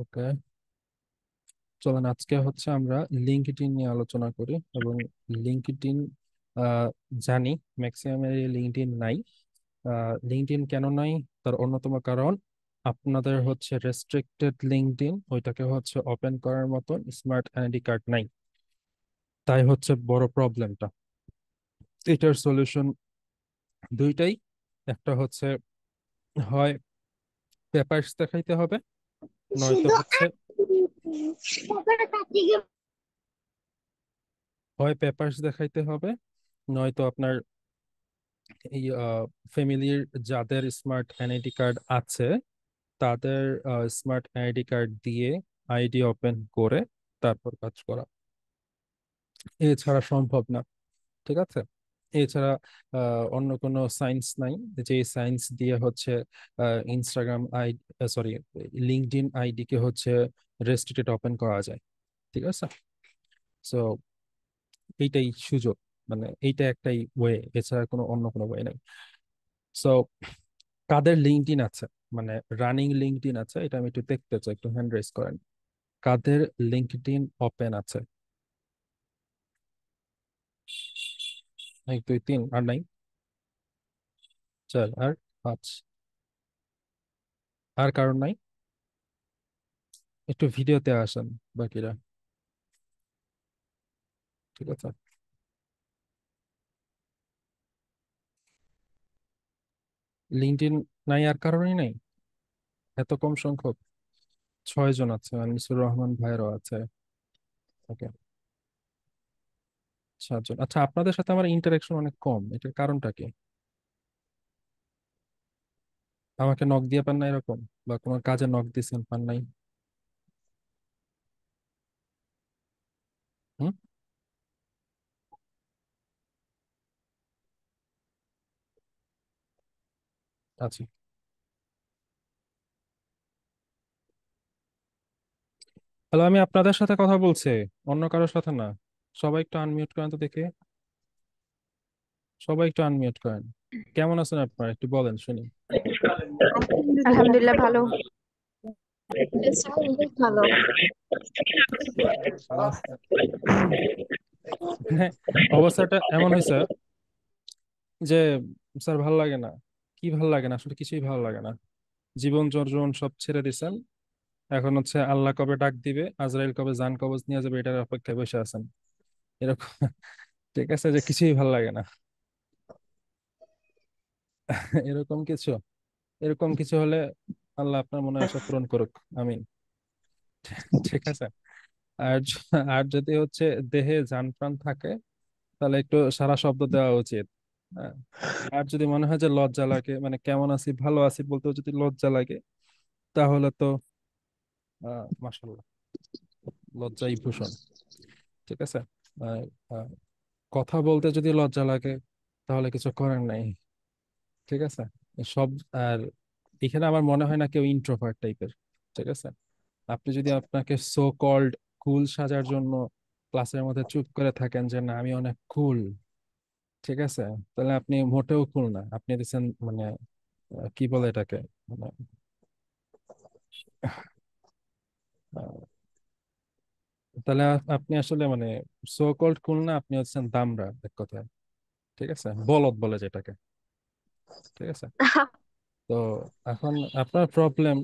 ওকে, চলেন আজকে হচ্ছে আমরা লিঙ্কডইন নিয়ে আলোচনা করি। এবং লিঙ্কডইন আহ, জানি ম্যাক্সিমামের লিঙ্কডইন নাই। লিঙ্কডইন কেন নাই? তার অন্যতম কারণ আপনাদের হচ্ছে রেস্ট্রিক্টেড লিঙ্কডইন, ওইটাকে হচ্ছে ওপেন করার মতন স্মার্ট আইডি কার্ড নাই। তাই হচ্ছে বড় প্রবলেমটা। এটার সলিউশন দুইটাই। একটা হচ্ছে হয় পেপারস দেখাইতে হবে, নয়তো হচ্ছে হয় পেপারস দেখাইতে হবে, নয়তো আপনার এই ফ্যামিলির যাদের স্মার্ট এনআইডি কার্ড আছে তাদের স্মার্ট আইডি কার্ড দিয়ে আইডি ওপেন করে তারপর কাজ করা। এছাড়া সম্ভব না। ঠিক আছে? এছাড়া অন্য কোনো সায়েন্স নাই যে সায়েন্স দিয়ে হচ্ছে Instagram sorry, LinkedIn ID K হচ্ছে রেস্ট্রিক্টেড ওপেন করা যায়। ঠিক আছে? সো এইটাই সুযোগ, মানে এইটা একটাই ওয়ে, এছাড়া কোনো অন্য কোনো ওয়ে নাই। সো কাদের লিঙ্কডইন আছে, মানে রানিং লিঙ্কডইন আছে, এটা আমি একটু দেখতে চাই, একটু হ্যান্ড রেজ করেন। কাদের লিঙ্কডইন ওপেন আছে? এক দুই তিন, আর নাই? চার আর পাঁচ, আর কারণ নাই? একটু ভিডিওতে আসেন বাকিরা। ঠিক আছে, লিঙ্কডইন নাই আর কারণই নাই? এত কম সংখ্যক? 6 জন আছে, আনিসুর রহমান ভাইয়েরও আছে। ওকে, 7 জন। আচ্ছা, আপনাদের সাথে আমার ইন্টারেকশন অনেক কম, এটার কারণটা কি? আমাকে নক দিয়ে পান না এরকম, বা কোনো কাজে নক দিয়েছেন পান নাই? হুম। আচ্ছা, হ্যালো, আমি আপনাদের সাথে কথা বলছি, অন্য কারোর সাথে না। সবাই একটু আনমিউট করেন তো দেখে। সবাই একটু আনমিউট করেন। কেমন আছেন আপনারা, একটু বলেন শুনি। আলহামদুলিল্লাহ ভালো। ভালো। মানে অবস্থাটা এমন হয়েছে যে স্যার ভাল লাগে না। কি ভাল লাগে না? আসলে কিছুই ভালো লাগে না। জীবন যৌবন সব ছেড়ে দিছেন, এখন হচ্ছে আল্লাহ কবে ডাক দিবে, আজরাইল কবে জান কবজ নিয়ে যাবে, এটার অপেক্ষায় বসে আছেন এরকম। ঠিক আছে, যে কিছুই ভাল লাগে না। এরকম কিছু, এরকম কিছু হলে আল্লাহ আপনার মনে আশা পূরণ করুক। আমিন। ঠিক আছে। আর যদি হচ্ছে দেহে জান প্রাণ থাকে, তাহলে একটু সারা শব্দ দেওয়া উচিত। হ্যাঁ। আর যদি মনে হয় যে লজ্জা লাগে, মানে কেমন আছি ভালো আছি বলতেও যদি লজ্জা লাগে, তাহলে তো মাশাল্লাহ, লজ্জাই ভূষণ। ঠিক আছে। আর, আহ, কথা বলতে যদি লজ্জা লাগে, তাহলে কিছু করার নাই। ঠিক আছে। সব। আর এখানে আমার মনে হয় না কেউ ইন্ট্রোভার্ট টাইপের। ঠিক আছে। আপনি যদি আপনাকে সো কল্ড কুল সাজার জন্য ক্লাসের মধ্যে চুপ করে থাকেন যে না আমি অনেক কুল, ঠিক আছে, তাহলে আপনি মোটেও কুল না, আপনি দিচ্ছেন মানে কি বলে এটাকে, মানে আহ, তাহলে আপনি আসলে মানে সো কল্ড কুল না, আপনি হচ্ছেন দামড়া এক কথায়। ঠিক আছে, বলদ বলে যেটাকে। ঠিক আছে। তো এখন আপনার প্রবলেম,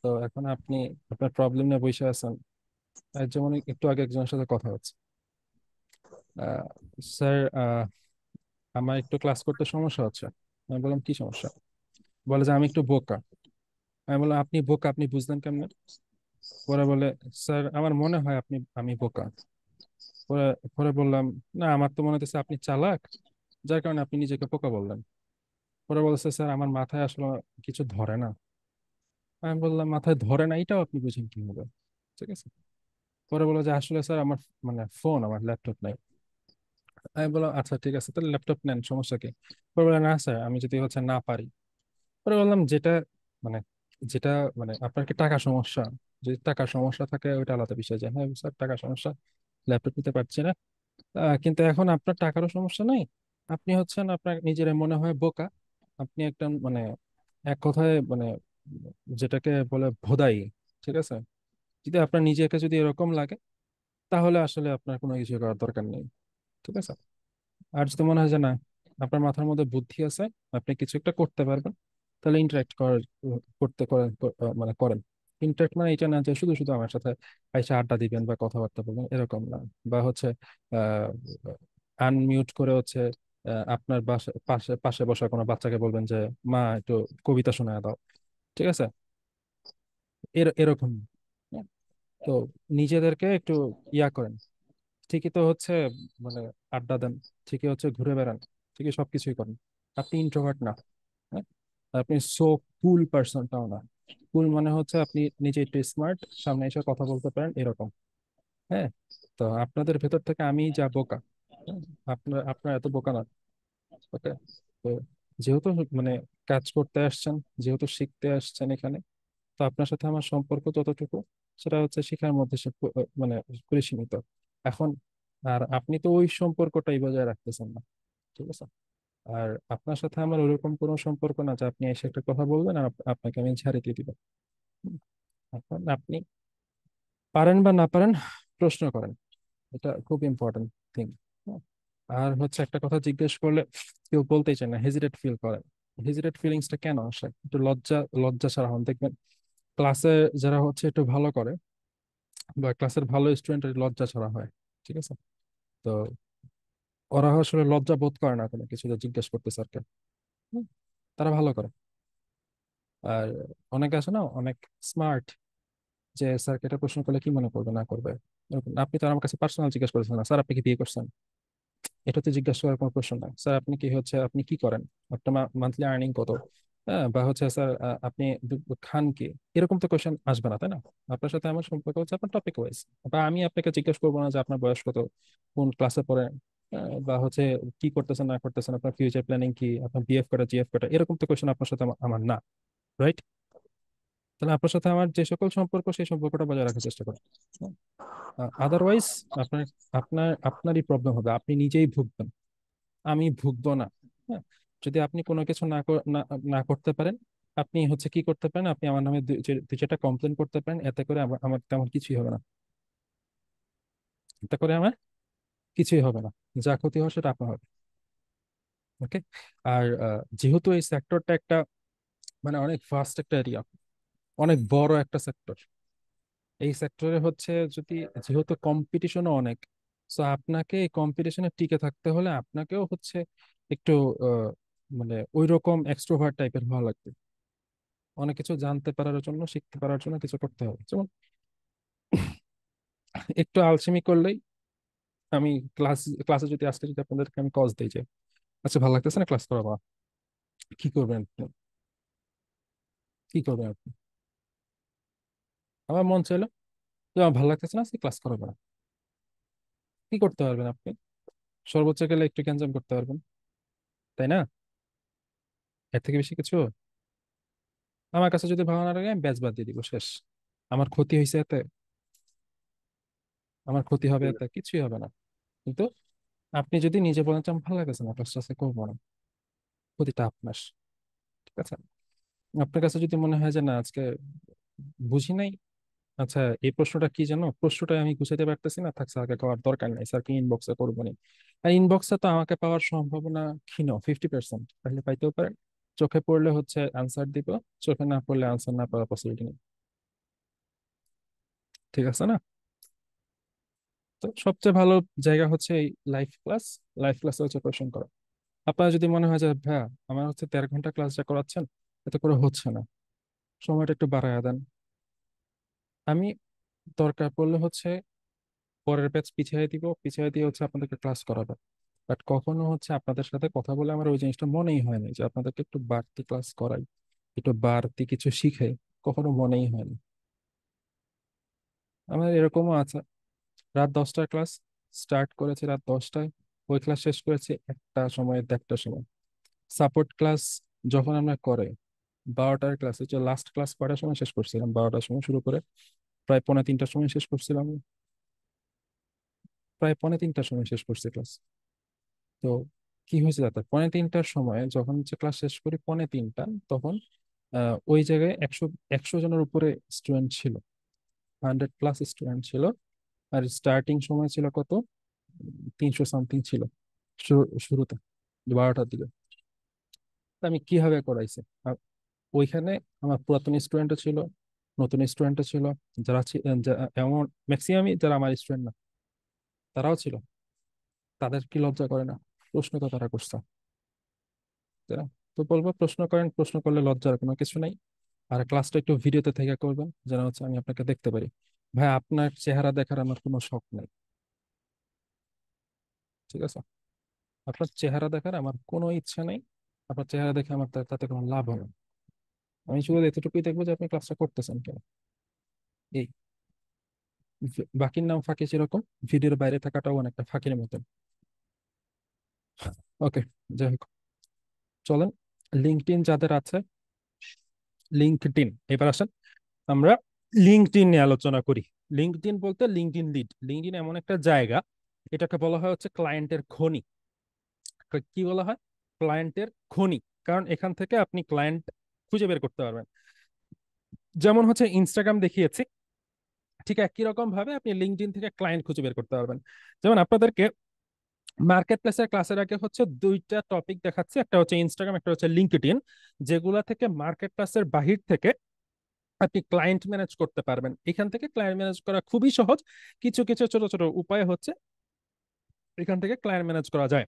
তো এখন আপনি আপনার প্রবলেম নিয়ে বসে আছেন। যেমন একটু আগে একজনের সাথে কথা হচ্ছে, স্যার আমার একটু ক্লাস করতে সমস্যা হচ্ছে। আমি বললাম কি সমস্যা? বলে যে আমি একটু বোকা। আমি বললাম আপনি বোকা, আপনি বুঝলেন কেমনে? পরে বলে স্যার আমার মনে হয় আমি বোকা। পরে পরে বললাম না, আমার তো মনে হচ্ছে আপনি চালাক, যার কারণে আপনি নিজেকে বোকা বললেন। পরে বলছে স্যার আমার মাথায় আসলে কিছু ধরে না। আমি বললাম মাথায় ধরে না এটাও আপনি বুঝেন কি হবে? ঠিক আছে। পরে বললো যে আসলে স্যার আমার মানে ফোন, আমার ল্যাপটপ নাই। আমি বললাম আচ্ছা ঠিক আছে, তাহলে ল্যাপটপ নেন, সমস্যা কি? পরে বললো না স্যার আমি যদি হচ্ছে না পারি। পরে বললাম যেটা মানে যেটা মানে আপনার কি টাকা সমস্যা? যদি টাকার সমস্যা থাকে ওইটা আলাদা বিষয়, যে হ্যাঁ স্যার টাকা সমস্যা, ল্যাপটপ নিতে পারছি না। কিন্তু এখন আপনার টাকারও সমস্যা নাই, আপনি হচ্ছেন আপনার নিজের মনে হয় বোকা। আপনি একটা মানে এক কথায় মানে যেটাকে বলে ভোদাই। ঠিক আছে। যদি আপনার নিজেকে যদি এরকম লাগে, তাহলে আসলে আপনার কোনো কিছু করার দরকার নেই। ঠিক আছে? আর যদি মনে হয় যে না, আপনার মাথার মধ্যে বুদ্ধি আছে, আপনি কিছু একটা করতে পারবেন, তাহলে ইন্টারাক্ট করার করতে করেন, মানে করেন। ইন্টারাক্ট মানে এটা না যে শুধু শুধু আমার সাথে এসে আড্ডা দিবেন বা কথাবার্তা বলবেন, এরকম না। বা হচ্ছে আনমিউট করে হচ্ছে আপনার বাসা পাশে পাশে বসা কোনো বাচ্চাকে বলবেন যে মা একটু কবিতা শোনায় দাও। ঠিক আছে? এরকম। হ্যাঁ? তো নিজেদেরকে একটু ইয়া করেন। ঠিকই তো হচ্ছে মানে আড্ডা দেন, ঠিকই হচ্ছে ঘুরে বেড়ান, ঠিকই সবকিছুই করেন। আপনি ইন্ট্রোভার্ট না। হ্যাঁ? আপনি সো কুল পার্সনটাও না। কুল মানে হচ্ছে আপনি নিজে একটু স্মার্ট, সামনে এসে কথা বলতে পারেন, এরকম। হ্যাঁ। তো আপনাদের ভেতর থেকে আমি যা বোকা, হ্যাঁ, আপনার আপনার এত বোকা না। ওকে। তো যেহেতু মানে কাজ করতে আসছেন, যেহেতু শিখতে আসছেন এখানে, তো আপনার সাথে আমার সম্পর্ক যতটুকু, সেটা হচ্ছে শিখার মধ্যে মানে পরিসীমিত এখন। আর আপনি তো ওই সম্পর্কটাই বজায় রাখতেছেন না। ঠিক আছে? আর আপনার সাথে আমার ওরকম কোনো সম্পর্ক না যে আপনি এসে একটা কথা বলবেন আর আপনাকে আমি ঝাড়ি দিয়ে দিব। হুম। এখন আপনি পারেন বা না পারেন, প্রশ্ন করেন। এটা খুব ইম্পর্টেন্ট থিং। আর হচ্ছে একটা কথা জিজ্ঞেস করলে কেউ বলতেই চায় না, হেজিটেট ফিল করে। হেজিটেট ফিলিংসটা কেন আসে? একটু লজ্জা, লজ্জা ছাড়া হন দেখবেন ক্লাসে যারা হচ্ছে একটু ভালো করে বা ক্লাসের ভালো স্টুডেন্ট লজ্জা ছাড়া হয়। ঠিক আছে? তো ওরা আসলে লজ্জা বোধ করে না কোনো কিছু জিজ্ঞেস করতে স্যারকে। হুম, তারা ভালো করে। আর অনেকে আছে না, অনেক স্মার্ট, যে স্যারকে এটা প্রশ্ন করলে কি মনে করবে না করবে, এরকম। আপনি তো আমার কাছে পার্সোনাল জিজ্ঞেস করেছেন না, স্যার আপনি কি বিয়ে করছেন? এটা তো জিজ্ঞাসা করার কোনো প্রশ্ন না। স্যার আপনি কি হচ্ছে, আপনি কি করেন, আপনার মান্থলি আর্নিং কত? হ্যাঁ, বা হচ্ছে স্যার আপনি খান কি? এরকম তো কোয়েশ্চেন আসবে না, তাই না? আপনার সাথে আমার সম্পর্ক হচ্ছে আপনার টপিক ওয়াইজ। বা আমি আপনাকে জিজ্ঞেস করবো না যে আপনার বয়স কত, কোন ক্লাসে পড়েন, বা হচ্ছে কি করতেছেন না করতেছেন, আপনার ফিউচার প্ল্যানিং কি, আপনার বিএফ কটা জিএফ কটা, এরকম তো কোয়েশ্চেন আপনার সাথে আমার না। রাইট? তাহলে আপনার সাথে আমার যে সকল সম্পর্ক, সেই সম্পর্কটা বজায় রাখার চেষ্টা করেন। আদারওয়াইজ আপনার আপনারই প্রবলেম হবে, আপনি নিজেই ভুগবেন। আমি ভুগবো না। হ্যাঁ। যদি আপনি কোনো কিছু না করতে পারেন, আপনি হচ্ছে কি করতে পারেন, আপনি আমার নামে দুই চারটা কমপ্লেন করতে পারেন, এতে করে আমার তেমন কিছুই হবে না। এতে করে আমার কিছুই হবে না। যা ক্ষতি হয় সেটা আপনার হবে। ওকে। আর যেহেতু এই সেক্টরটা একটা মানে অনেক ফাস্ট একটা এরিয়া, অনেক বড় একটা সেক্টর, এই সেক্টরে হচ্ছে যদি, যেহেতু কম্পিটিশনও অনেক, সো আপনাকে এই কম্পিটিশনে টিকে থাকতে হলে আপনাকেও হচ্ছে একটু আহ, মানে ওই রকম এক্সট্রোভার্ট টাইপের হওয়া লাগবে। অনেক কিছু জানতে পারার জন্য, শিখতে পারার জন্য কিছু করতে হবে। যেমন একটু আলসেমি করলেই, আমি ক্লাসে যদি আজকে যদি আপনাদেরকে আমি কজ দিই যে আচ্ছা ভালো লাগতেছে না ক্লাস করা, বা কি করবেন আপনি? কি করবেন আপনি? আমার মন চাইলো যে আমার ভালো লাগতেছে না, আজকে ক্লাস করাবো না। কি করতে পারবেন আপনি? সর্বোচ্চ গেলে একটু ক্যান্সাম করতে পারবেন, তাই না? এর থেকে বেশি কিছু আমার কাছে যদি ভালো না লাগে, আমি ব্যাচ বাদ দিয়ে দিব, শেষ। আমার ক্ষতি হয়েছে এতে? আমার ক্ষতি হবে এতে? কিছুই হবে না। কিন্তু আপনি যদি নিজে বলেন যে আমার ভালো লাগতেছে না, ক্লাসটা আজকে করবো না, ক্ষতিটা আপনার। ঠিক আছে? আপনার কাছে যদি মনে হয় যে না আজকে বুঝি নাই, আচ্ছা এই প্রশ্নটা কি জানো, প্রশ্নটা আমি গুছাইতে পারতেছি না, থাক স্যারকে করার দরকার নাই, স্যারকে ইনবক্সে করবো নি। আর ইনবক্সে তো আমাকে পাওয়ার সম্ভাবনা ক্ষীণ, 50%, তাহলে পাইতেও পারেন। চোখে পড়লে হচ্ছে আনসার দিব, চোখে না পড়লে আনসার না পাওয়ার পসিবিলিটি নেই। ঠিক আছে না? তো সবচেয়ে ভালো জায়গা হচ্ছে এই লাইভ ক্লাস। লাইভ ক্লাসে হচ্ছে কোয়েশন করা। আপনার যদি মনে হয় যে ভাইয়া আমার হচ্ছে 13 ঘন্টা ক্লাস যা করাচ্ছেন, এতে করে হচ্ছে না, সময়টা একটু বাড়ায় দেন, আমি দরকার পড়লে হচ্ছে পরের ব্যাচ পিছিয়ে দিব, পিছিয়ে দিয়ে হচ্ছে আপনাদেরকে ক্লাস করাবো। বাট কখনো হচ্ছে আপনাদের সাথে কথা বলে আমার ওই জিনিসটা মনেই হয়নি যে আপনাদেরকে একটু বাড়তি ক্লাস করাই, একটু বাড়তি কিছু শিখাই। কখনো মনেই হয়নি। আমার এরকমও আছে, রাত 10টার ক্লাস স্টার্ট করেছি, রাত 10টায় ওই ক্লাস শেষ করেছি 1টা সময়, 1:30 সময়। সাপোর্ট ক্লাস যখন আমরা করে 12টার ক্লাস, হচ্ছে লাস্ট ক্লাস কয়টার সময় শেষ করছিলাম, 12টার সময় শুরু করে প্রায় পৌনে 3টার সময় শেষ করছিলাম। প্রায় পৌনে 3টার সময় শেষ করছি ক্লাস। তো কি হয়েছে দাদা, পৌনে 3টার সময় যখন হচ্ছে ক্লাস শেষ করি, পৌনে 3টা, তখন ওই জায়গায় একশো জনের উপরে স্টুডেন্ট ছিল। 100+ স্টুডেন্ট ছিল, আর স্টার্টিং সময় ছিল কত, 300 সামথিং ছিল শুরুতে, 12টার দিকে। তা আমি কিভাবে করাইছি, আর ওইখানে আমার পুরাতন স্টুডেন্টও ছিল, নতুন স্টুডেন্টও ছিল, যারা এমন ম্যাক্সিমামই যারা আমার স্টুডেন্ট না তারাও ছিল। তাদের কি লজ্জা করে না? প্রশ্ন তো তারা করছে, তাই না? তো বলবো প্রশ্ন করেন, প্রশ্ন করলে লজ্জার কোনো কিছু নাই। আর ক্লাসটা একটু ভিডিওতে থেকে করবেন, যেন হচ্ছে আমি আপনাকে দেখতে পারি। ভাই আপনার চেহারা দেখার আমার কোনো শখ নাই, ঠিক আছে? আপনার চেহারা দেখার আমার কোনো ইচ্ছা নেই। আপনার চেহারা দেখে আমার তাতে কোনো লাভ হবে না। আমি শুধু এতটুকুই দেখবো যে আপনি ক্লাসটা করতেছেন কেন, এই। বাকির নাম ফাঁকি সেরকম, ভিডিওর বাইরে থাকাটাও অনেকটা ফাঁকির মতন। ওকে, যাই হোক, চলেন। লিঙ্কডইন যাদের আছে, লিঙ্কডইন, এবার আসেন আমরা লিঙ্কডইন নিয়ে আলোচনা করি। লিঙ্কডইন বলতে লিঙ্কডইন লিড, লিঙ্কডইন এমন একটা জায়গা, এটাকে বলা হয় হচ্ছে ক্লায়েন্টের খনি। কি বলা হয়? ক্লায়েন্টের খনি। কারণ এখান থেকে আপনি ক্লায়েন্ট খুঁজে বের করতে পারবেন। যেমন হচ্ছে ইনস্টাগ্রাম দেখিয়েছি, ঠিক একই রকম ভাবে আপনি লিঙ্কডইন থেকে ক্লায়েন্ট খুঁজে বের করতে পারবেন। যেমন আপনাদেরকে মার্কেট প্লেসের ক্লাসের আগে হচ্ছে দুইটা টপিক দেখাচ্ছে, একটা হচ্ছে ইনস্টাগ্রাম, একটা হচ্ছে লিঙ্কডইন, যেগুলা থেকে মার্কেট প্লেসের বাহির থেকে আপনি ক্লায়েন্ট ম্যানেজ করতে পারবেন। এখান থেকে ক্লায়েন্ট ম্যানেজ করা খুবই সহজ। কিছু কিছু ছোট ছোট উপায় হচ্ছে এখান থেকে ক্লায়েন্ট ম্যানেজ করা যায়।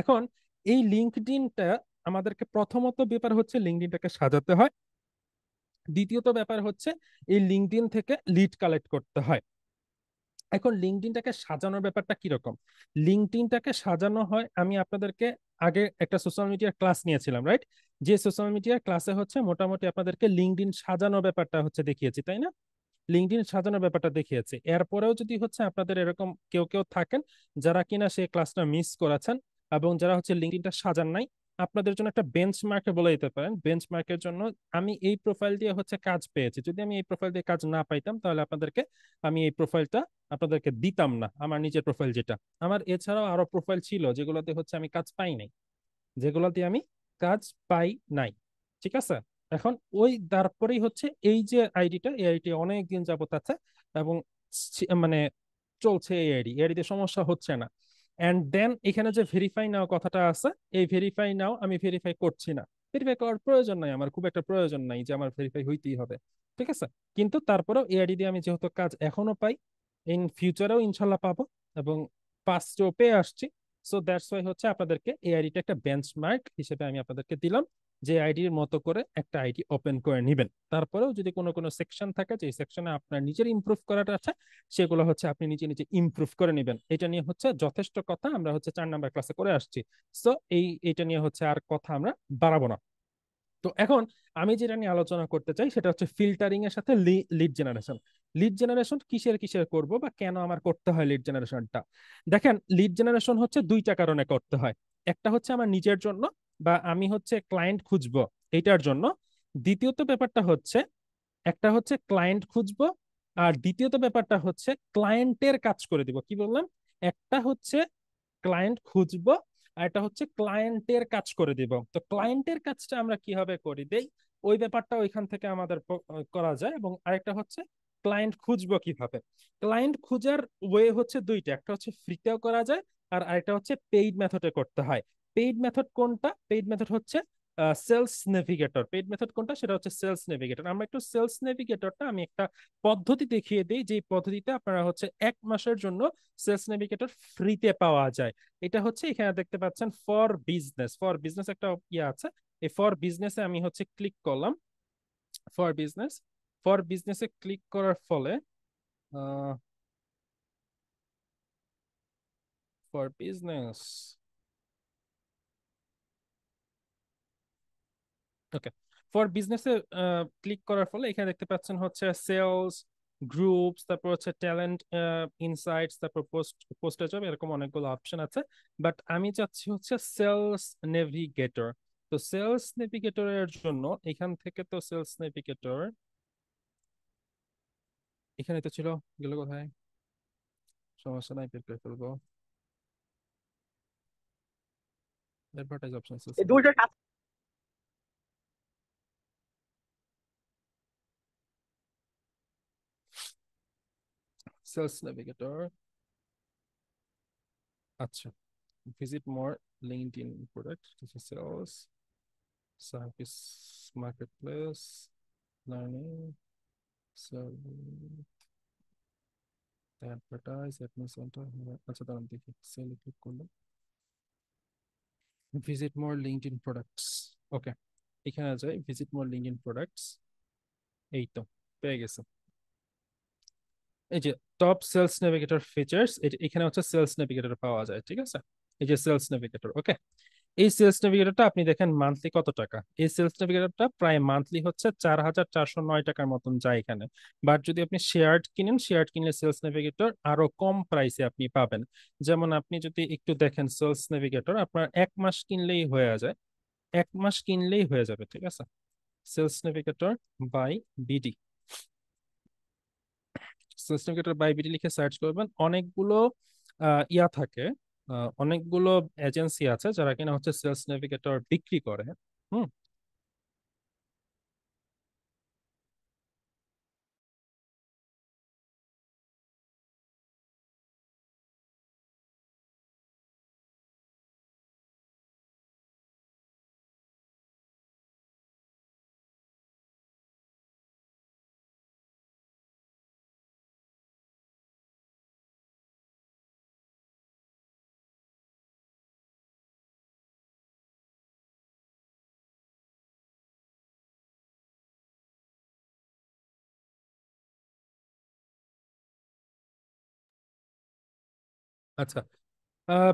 এখন এই লিঙ্কডইনটা আমাদেরকে প্রথমত ব্যাপার হচ্ছে লিঙ্কডইনটাকে সাজাতে হয়। দ্বিতীয়ত ব্যাপার হচ্ছে এই লিঙ্কডইন থেকে লিড কালেক্ট করতে হয়। এখন লিঙ্কডইনটাকে সাজানোর ব্যাপারটা কিরকম? লিঙ্কডইনটাকে সাজানো হয়, আমি আপনাদেরকে আগে একটা সোশ্যাল মিডিয়ার ক্লাস নিয়েছিলাম, রাইট? যে সোশ্যাল মিডিয়ার ক্লাসে হচ্ছে মোটামুটি আপনাদেরকে লিঙ্কডইন সাজানোর ব্যাপারটা হচ্ছে দেখিয়েছি, তাই না? লিঙ্কডইন সাজানোর ব্যাপারটা দেখিয়েছি। এরপরেও যদি হচ্ছে আপনাদের এরকম কেউ কেউ থাকেন যারা কিনা সেই ক্লাসটা মিস করেছেন এবং যারা হচ্ছে লিঙ্কডইনটা সাজান নাই, আপনাদের জন্য একটা বেঞ্চমার্কে বলে দিতে পারেন। বেঞ্চমার্কের জন্য আমি এই প্রোফাইল দিয়ে হচ্ছে কাজ পেয়েছি, যদি আমি এই প্রোফাইল দিয়ে কাজ না পাইতাম তাহলে আমি এই প্রোফাইলটা আপনাদেরকে দিতাম না, আমার নিজের প্রোফাইল যেটা। আমার এছাড়াও আরো প্রোফাইল ছিল যেগুলোতে হচ্ছে আমি কাজ পাই নাই, যেগুলোতে আমি কাজ পাই নাই, ঠিক আছে? এখন ওই তারপরেই হচ্ছে এই যে আইডিটা, এই আইডি অনেক দিন যাবত আছে এবং মানে চলছে, এই আইডিতে সমস্যা হচ্ছে না। এন্ড দেন এখানে যে ভেরিফাই নাও কথাটা আছে, এই ভেরিফাই নাও আমি ভেরিফাই করছি না। ভেরিফাই করার প্রয়োজন নাই, আমার খুব একটা প্রয়োজন নাই যে আমার ভেরিফাই হইতেই হবে, ঠিক আছে? কিন্তু তারপরেও এই আইডি দিয়ে আমি যেহেতু কাজ এখনো পাই, ইন ফিউচারেও ইনশাল্লাহ পাবো, এবং পাস্টও পেয়ে আসছি। সো দ্যাটস ওয়াই হচ্ছে আপনাদেরকে এই আইডিটা একটা বেঞ্চমার্ক হিসেবে আমি আপনাদেরকে দিলাম, যে আইডির মতো করে একটা আইডি ওপেন করে নেবেন। তারপরেও যদি কোনো কোনো সেকশন থাকে যে সেকশনে আপনার নিজের ইমপ্রুভ করাটা আছে, সেগুলো হচ্ছে আপনি নিজে নিজে ইমপ্রুভ করে নেবেন। এটা নিয়ে হচ্ছে যথেষ্ট কথা আমরা হচ্ছে 4 নাম্বার ক্লাসে করে আসছি। সো এইটা নিয়ে হচ্ছে আর কথা আমরা বাড়াবো না। তো এখন আমি যেটা নিয়ে আলোচনা করতে চাই সেটা হচ্ছে ফিল্টারিং এর সাথে লিড জেনারেশন। লিড জেনারেশন কিসের কিসের করব বা কেন আমার করতে হয় লিড জেনারেশনটা? দেখেন, লিড জেনারেশন হচ্ছে দুইটা কারণে করতে হয়। একটা হচ্ছে আমার নিজের জন্য, বা আমি হচ্ছে ক্লায়েন্ট খুঁজবো এইটার জন্য। দ্বিতীয়ত ব্যাপারটা হচ্ছে, একটা হচ্ছে ক্লায়েন্ট খুঁজবো, আর দ্বিতীয়ত ব্যাপারটা হচ্ছে ক্লায়েন্টের কাজ করে দিব। কি বললাম? একটা হচ্ছে ক্লায়েন্ট খুঁজবো, আর এটা হচ্ছে ক্লায়েন্টের কাজ করে দিব। তো ক্লায়েন্টের কাজটা আমরা কিভাবে করি দেই, ওই ব্যাপারটা ওইখান থেকে আমাদের করা যায়। এবং আরেকটা হচ্ছে ক্লায়েন্ট খুঁজবো কিভাবে। ক্লায়েন্ট খুঁজার ওয়ে হচ্ছে দুইটা, একটা হচ্ছে ফ্রিতেও করা যায়, আর আরেকটা হচ্ছে পেইড মেথডে করতে হয়। পেইড মেথড কোনটা? পেইড মেথড হচ্ছে সেলস নেভিগেটর। পেইড মেথড কোনটা? সেটা হচ্ছে সেলস নেভিগেটর। আমরা একটু সেলস নেভিগেটরটা আমি একটা পদ্ধতি দেখিয়ে দিই, যে পদ্ধতিতে আপনারা হচ্ছে 1 মাসের জন্য সেলস নেভিগেটর ফ্রিতে পাওয়া যায়। এটা হচ্ছে এখানে দেখতে পাচ্ছেন ফর বিজনেস, ফর বিজনেস একটা ইয়ে আছে। এই ফর বিজনেসে আমি হচ্ছে ক্লিক করলাম। ফর বিজনেস, ফর বিজনেসে ক্লিক করার ফলে ফর বিজনেস, ওকে, ফর বিজনেসে ক্লিক করার ফলে এখানে দেখতে পাচ্ছেন হচ্ছে সেলস গ্রুপস, তারপর হচ্ছে ট্যালেন্ট ইনসাইটস, তারপর পোস্টে জব, এরকম অনেকগুলো অপশন আছে। বাট আমি চাচ্ছি হচ্ছে সেলস নেভিগেটর। তো সেলস নেভিগেটরের জন্য এখান থেকে, তো সেলস নেভিগেটর এখানে তো ছিল, গেল কোথায়? সমস্যা নাই, বের করে ফেলবো। Advertise option sales. এই দুইটা কাজ। Sales navigator. আচ্ছা, visit more LinkedIn product, sales service market place learning advertise admin centre. আচ্ছা দাঁড়ান দেখি, সেলে ক্লিক করলাম, visit more LinkedIn products. Okay, এখানে যাই, ভিজিট মোর লিঙ্কডইন প্রোডাক্টস। এই তো পেয়ে গেছে। এই যে টপ সেলস নেভিগেটর ফিচার্স, এখানে হচ্ছে সেলস নেভিগেটর পাওয়া যায়, ঠিক আছে। এই যে সেলস নেভিগেটর, ওকে। এই সেলস নেভিগেটরটা আপনি দেখেন মান্থলি কত টাকা। এই সেলস নেভিগেটরটা প্রায় মান্থলি হচ্ছে 4,409 টাকার মতন যায় এখানে। বাট যদি আপনি শেয়ার্ড কিনেন, শেয়ার্ড কিনলে সেলস নেভিগেটর আরো কম প্রাইসে আপনি পাবেন। যেমন আপনি যদি একটু দেখেন, সেলস নেভিগেটর আপনার 1 মাস কিনলেই হয়ে যায়, 1 মাস কিনলেই হয়ে যাবে, ঠিক আছে। Sales navigator by BD, sales navigator by BD লিখে সার্চ করবেন। অনেকগুলো ইয়া থাকে, অনেকগুলো এজেন্সি আছে যারা কিনা হচ্ছে সেলস নেভিগেটর বিক্রি করে। হুম। আচ্ছা, আহ,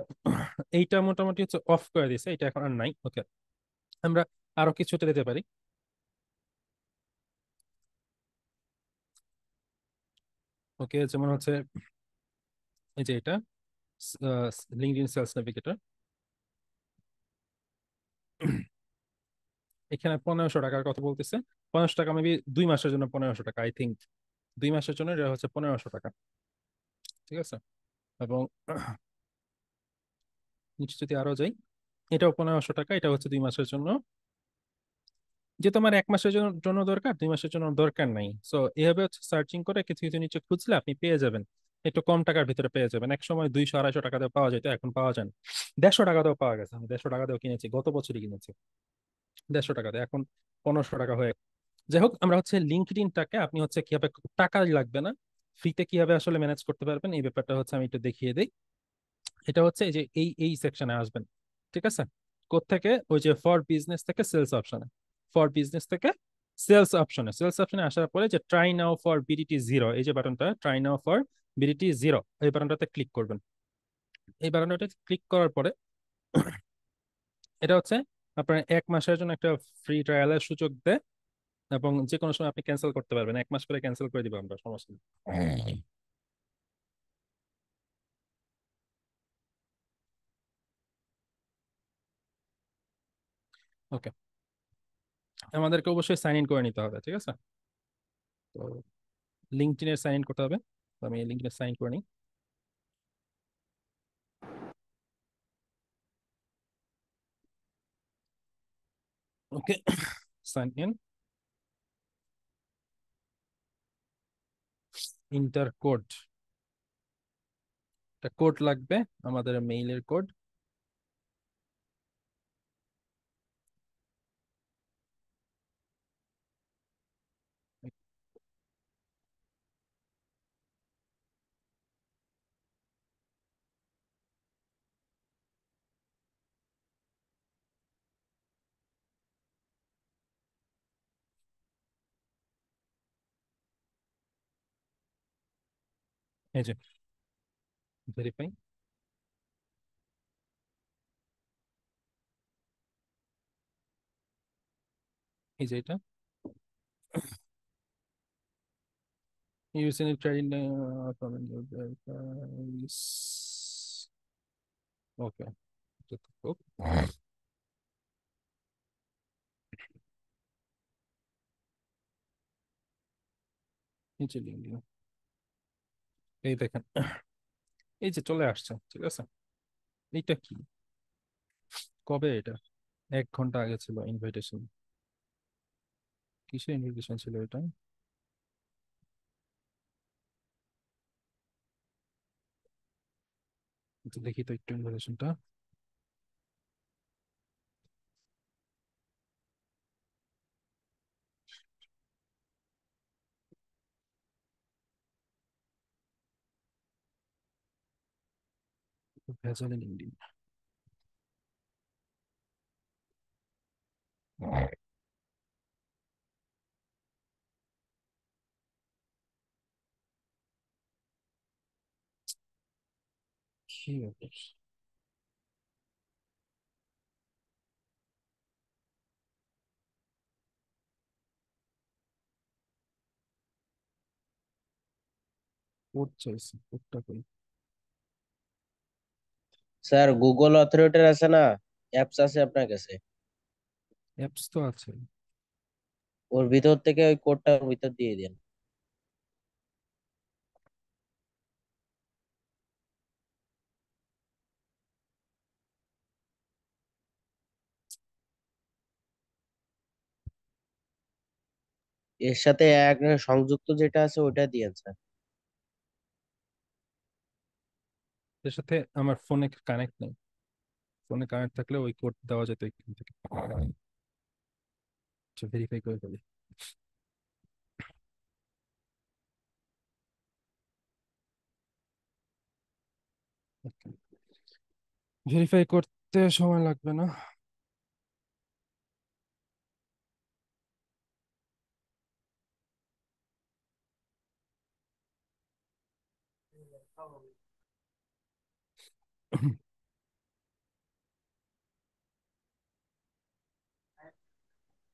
এইটা মোটামুটি হচ্ছে অফ করে দিছে, এটা এখন আর নাই, ওকে। আমরা আরো কিছুতে দিতে পারি। ওকে, যেমন হচ্ছে এই যে এটা লিঙ্কডইন সেলস নেভিগেটর, এখানে 1,500 টাকার কথা বলতেছে। 500 টাকা মেবি 2 মাসের জন্য, 1,500 টাকা আই থিঙ্ক, 2 মাসের জন্য এটা হচ্ছে 1,500 টাকা, ঠিক আছে। এবং নিচে যদি আরো যাই, এটাও 1,500 টাকা, এটা হচ্ছে 2 মাসের জন্য। যে তোমার 1 মাসের জন্য জন্য দরকার, 2 মাসের জন্য দরকার নাই, সো এভাবে হচ্ছে সার্চিং করে কিছু কিছু নিচে খুঁজলে আপনি পেয়ে যাবেন, একটু কম টাকার ভিতরে পেয়ে যাবেন। এক সময় 200-250 টাকা দিয়ে পাওয়া যেত, এখন পাওয়া যায় না। 150 টাকাতেও পাওয়া গেছে, আমি 150 টাকাতেও কিনেছি, গত বছরই কিনেছি 150 টাকাতে, এখন 1500 টাকা হয়ে। যাই হোক, আমরা হচ্ছে লিঙ্কডইনটাকে আপনি হচ্ছে কিভাবে, টাকা লাগবে না, ফ্রিতে কিভাবে আসলে ম্যানেজ করতে পারবেন, এই ব্যাপারটা হচ্ছে আমি একটু দেখিয়ে দিই। এটা হচ্ছে এই যে এই সেকশনে আসবেন, ঠিক আছে। কোত্থেকে, ওই যে ফর বিজনেস থেকে সেলস অপশনে, ফর বিজনেস থেকে সেলস অপশনে, সেলস অপশনে আসার পরে যে try now for BDT zero, এই যে বাটনটা try now for BDT zero, এই বাটনটাতে ক্লিক করবেন। এই বাটনটাতে ক্লিক করার পরে এটা হচ্ছে আপনার 1 মাসের জন্য একটা ফ্রি ট্রায়ালের সুযোগ দেয়, এবং যে কোনো সময় আপনি ক্যান্সেল করতে পারবেন, 1 মাস পরে ক্যান্সেল করে দিব আমরা, সমস্যা নেই। ওকে, আমাদেরকে অবশ্যই সাইন ইন করে নিতে হবে, ঠিক আছে। তো লিঙ্কডইনের সাইন ইন করতে হবে, তো আমি লিঙ্কডইনে সাইন করে নিই। ওকে, সাইন ইন, ইন্টার কোড, একটা কোড লাগবে, আমাদের মেইলের কোড। এই যে ভেরিফাই, এই যে এটা ইউসিন ট্রেডিং, ওকে, নিচে লিঙ্ক, এই দেখেন, এই যে চলে আসছে, ঠিক আছে। এইটা কি, কবে এটা, 1 ঘন্টা আগে ছিল ইনভাইটেশন। কিসের ইনভিটেশন ছিল এটা? তো দেখি তো একটু ইনফরমেশনটা। ভেজাল ইন্ডিয়া। কি ব্যাপার? কোড চাইছি, কোডটা কই? স্যার গুগল অথরিটির আছে না, অ্যাপস আছে আপনার কাছে? অ্যাপস তো আছে। ওর ভিতর থেকে ওই কোডটা ওর ভিতর দিয়ে দিন। এর সাথে এক সংযুক্ত যেটা আছে ওইটা দিয়েন স্যার। এর সাথে আমার ফোনে কানেক্ট নেই। ফোনে কানেক্ট থাকলে ওই কোড দেওয়া যেত এখান থেকে। আচ্ছা, ভেরিফাই করে ফেলি। ভেরিফাই করতে সময় লাগবে না?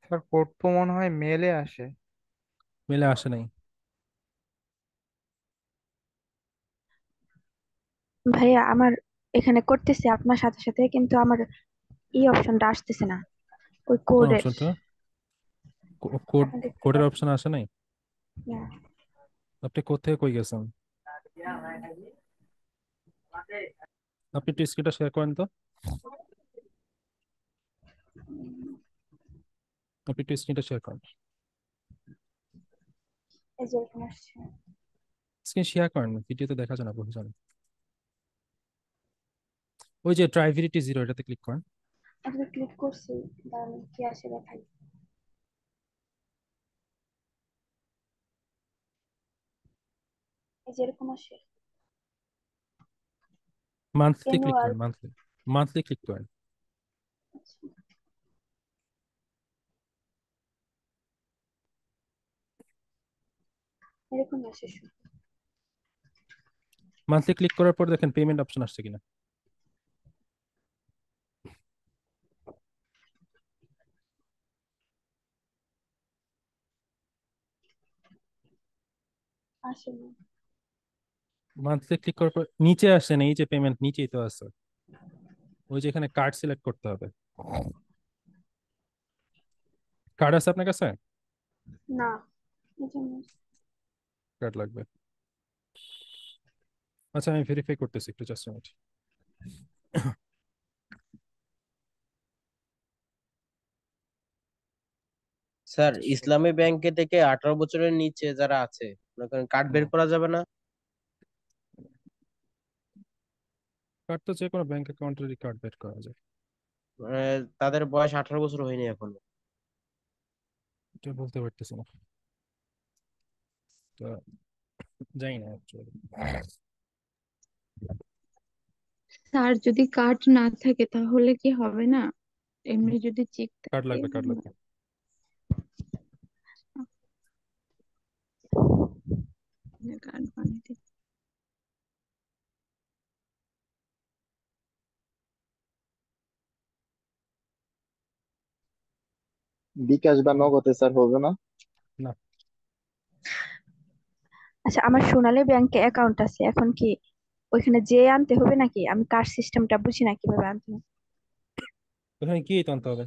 স্যার কোড তো মনে হয় মেলে আসে। মেলে আসে নাই। ভাইয়া আমার এখানে করতেছি আপনার সাথে সাথে, কিন্তু আমার এই অপশনটা আসতেছে না ওই কোন কোডের। অপশনটা? কোড? আপনি দেখতে কোডের পাচ্ছেন অপশন আসে নাই? না? আপনি কোথায় কই গেছেন? আপনি একটু স্ক্রিনটা শেয়ার করেন তো। আপনি একটু স্ক্রিনটা শেয়ার করেন। এই যে এরকম আসছে। স্ক্রিন শেয়ার করেন, ভিডিওতে দেখা যায় না, বোঝা যায় না। ওই যে ট্রাইভেরিটি জিরো, এটাতে ক্লিক করেন। আপনি ক্লিক করছি, দাঁড়ান কি আসে দেখাই। এই যে এরকম আসে। Monthly click annual. করেন, মান্থলি। মান্থলি ক্লিক করেন। এরকম আসে শুধু। মান্থলি ক্লিক করার পর দেখেন পেমেন্ট অপশন আসছে কিনা। আসে না। মান্থলি ক্লিক করার পর নিচে আসে না, এই যে পেমেন্ট নিচেই তো আছে। ওই যে এখানে কার্ড সিলেক্ট করতে হবে। কার্ড আছে আপনার কাছে? না, এই জন্য। কার্ড লাগবে। আচ্ছা, আমি ভেরিফাই করতেছি, একটু জাস্ট মিনিট। স্যার ইসলামী ব্যাংকে থেকে 18 বছরের নিচে যারা আছে মনে করেন কার্ড বের করা যাবে না? কার্ড তো যে কোনো ব্যাংক অ্যাকাউন্টেরই কার্ড বের করা যায়। মানে তাদের বয়স 18 বছর হয়নি এখনো। এটা বলতে পারতেছি না তো, জানি না actually। স্যার যদি কার্ড না থাকে তাহলে কি হবে না? এমনি যদি চেক কার্ড থাকে। লাগবে, কার্ড লাগবে। কার্ড বানাতে বিকাশ বা নগদে স্যার হবে না? না। আচ্ছা, আমার সোনালী ব্যাংকে অ্যাকাউন্ট আছে, এখন কি ওইখানে যে আনতে হবে নাকি? আমি কার্ড সিস্টেমটা বুঝি না কিভাবে আনতে হবে। ওখানে কি তো আনতে হবে?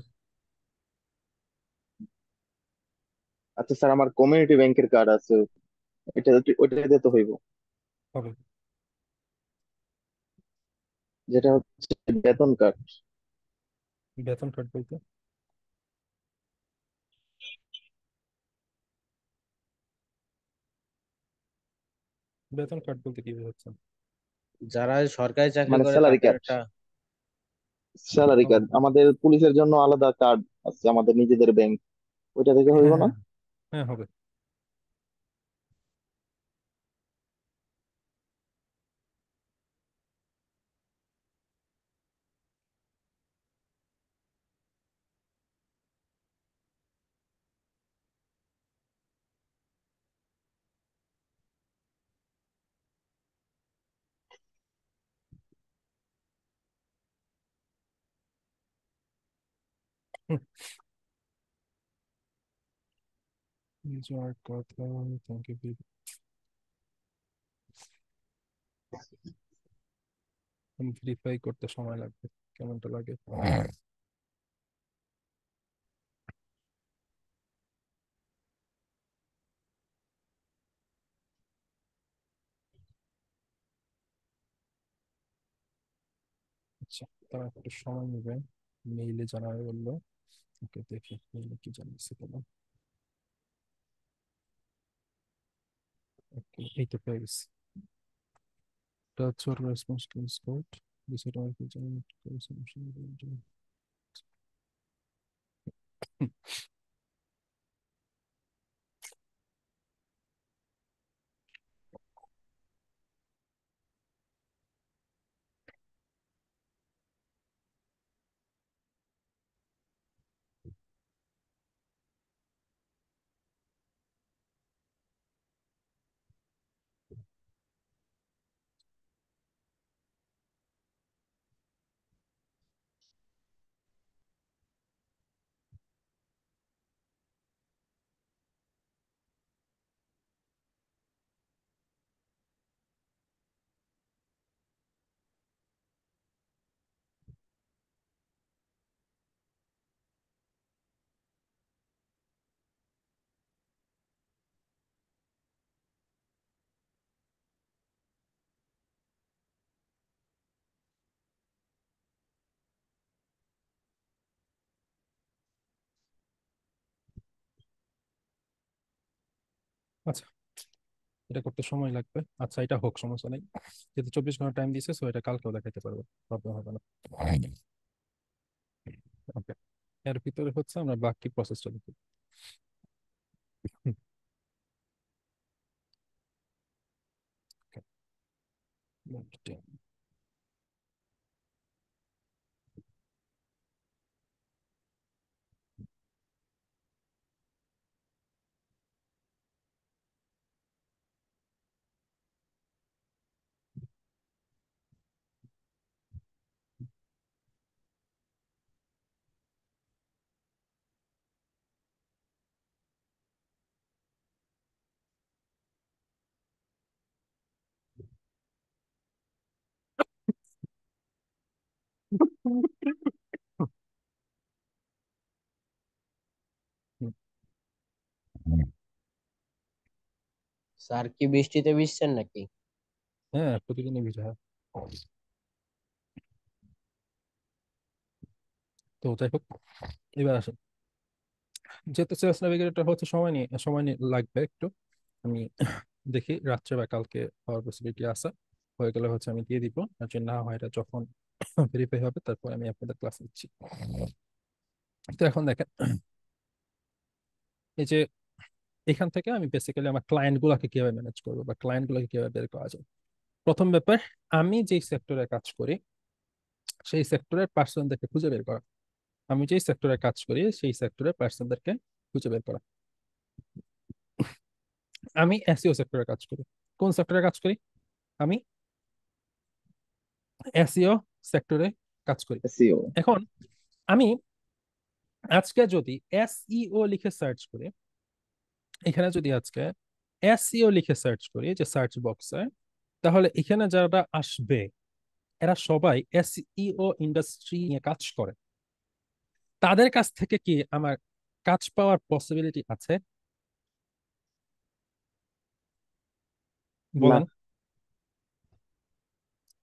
আচ্ছা স্যার, আমার কমিউনিটি ব্যাংকের কার্ড আছে, ওইটা দিতে হইব, হবে। যেটা হচ্ছে বেতন কার্ড। বেতন কার্ড বলতে? বেতন কার্ড বলতে কি বোঝাচ্ছেন? যারা সরকারি চাকরি মানে করে স্যালারি তাদের কার্ড। একটা স্যালারি কার্ড আমাদের পুলিশের জন্য আলাদা কার্ড আছে, আমাদের নিজেদের ব্যাংক, ওইটা থেকে হইব হ্যাঁ না? হ্যাঁ হ্যাঁ হবে। যার কথা, থ্যাংক ইউ। ভেরিফাই করতে সময় লাগবে, কেমনটা লাগে? আচ্ছা, তারা একটু সময় নেবে, মেইলে জানাবে বললো। ওকে, দেখি মেইলে কি জানিয়েছে কেন। ওকে, এই তো পেয়ে গেছি। এটা হচ্ছে ওর রেসপন্স টু স্কোর বিষয়টা আমার কি জানি না। আচ্ছা, এটা করতে সময় লাগবে। আচ্ছা, এটা হোক, সমস্যা নেই। যেহেতু 24 ঘন্টা টাইম দিয়েছে, সো এটা কালকেও দেখাতে পারবো, প্রবলেম হবে না। ওকে, এর ভিতরে হচ্ছে আমরা বাকি প্রসেসটা দেখি। Okay. স্যার কি বৃষ্টিতে ভিজছেন নাকি? হ্যাঁ, প্রতিদিনই ভিজা হয়। তো যাই হোক, এবার আসেন। যেহেতু সেলস নাভিগেটর হচ্ছে সময় নিয়ে লাগবে একটু। আমি দেখি রাত্রে বা কালকে হওয়ার পসিবিলিটি আছে। হয়ে গেলে হচ্ছে আমি দিয়ে দিব, আর যদি না হয়, এটা যখন ভেরিফাই হবে তারপর আমি আপনাদের ক্লাস নিচ্ছি। তো এখন দেখেন, এই যে এখান থেকে আমি বেসিক্যালি আমার ক্লায়েন্ট গুলাকে কিভাবে ম্যানেজ করবো বা ক্লায়েন্ট গুলাকে কিভাবে বের করা যায়। প্রথম ব্যাপার, আমি যেই সেক্টরে কাজ করি সেই সেক্টরের পার্সনদেরকে খুঁজে বের করা। আমি যেই সেক্টরে কাজ করি সেই সেক্টরের পার্সনদেরকে খুঁজে বের করা। আমি এসইও সেক্টরে কাজ করি। কোন সেক্টরে কাজ করি? আমি এসইও সেক্টরে কাজ করি। এসইও। এখন আমি আজকে যদি এসইও লিখে সার্চ করি, এখানে যদি আজকে এসইও লিখে সার্চ করি যে সার্চ বক্সে, তাহলে এখানে যারা আসবে এরা সবাই এসইও ইন্ডাস্ট্রি নিয়ে কাজ করে। তাদের কাছ থেকে কি আমার কাজ পাওয়ার পসিবিলিটি আছে? না, বলেন,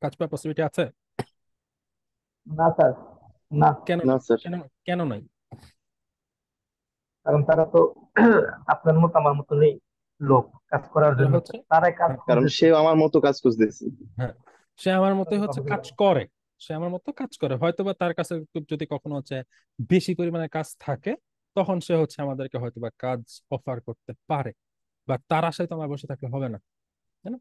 কাজ পাওয়ার পসিবিলিটি আছে? না স্যার, না। কেন না নাই? স্যার। কেন নাই? কারণ তারা তো আপনার মতো আমার মতনই লোক, কাজ করার তারা জন্য হচ্ছে, তারাই কাজ হ্যাঁ কারণ খুঁজতেছে। সেও আমার মতো কাজ খুঁজতেছে। হ্যাঁ, সে আমার মতোই হচ্ছে কাজ করে, সে আমার মতো কাজ করে, হয়তোবা তার কাছে যদি কখনো হচ্ছে বেশি পরিমাণে কাজ থাকে, তখন সে হচ্ছে আমাদেরকে হয়তোবা কাজ অফার করতে পারে, বা তার আশায় তো আমার বসে থাকলে হবে না, তাই না?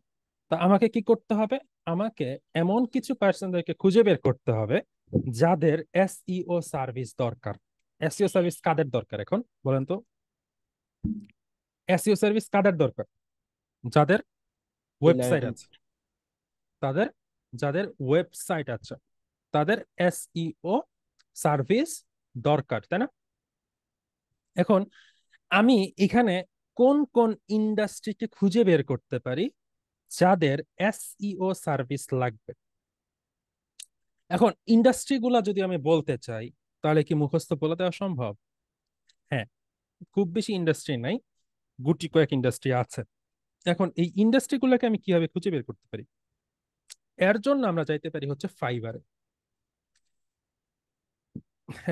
তা আমাকে কি করতে হবে? আমাকে এমন কিছু পার্সনদেরকে খুঁজে বের করতে হবে যাদের এসইও সার্ভিস দরকার। এসইও সার্ভিস কাদের দরকার এখন বলেন তো? এসইও সার্ভিস কাদের দরকার? যাদের ওয়েবসাইট ফ্রিল্যান্সার। আছে, তাদের যাদের ওয়েবসাইট আছে, তাদের এসইও সার্ভিস দরকার, তাই না? এখন আমি এখানে কোন কোন ইন্ডাস্ট্রিকে খুঁজে বের করতে পারি যাদের এসইও সার্ভিস লাগবে? এখন ইন্ডাস্ট্রি গুলা যদি আমি বলতে চাই, তাহলে কি মুখস্থ বলে দেওয়া সম্ভব? হ্যাঁ, খুব বেশি ইন্ডাস্ট্রি নাই, গুটি কয়েক ইন্ডাস্ট্রি আছে। এখন এই ইন্ডাস্ট্রি গুলোকে আমি কিভাবে খুঁজে বের করতে পারি? এর জন্য আমরা যাইতে পারি হচ্ছে ফাইবারে।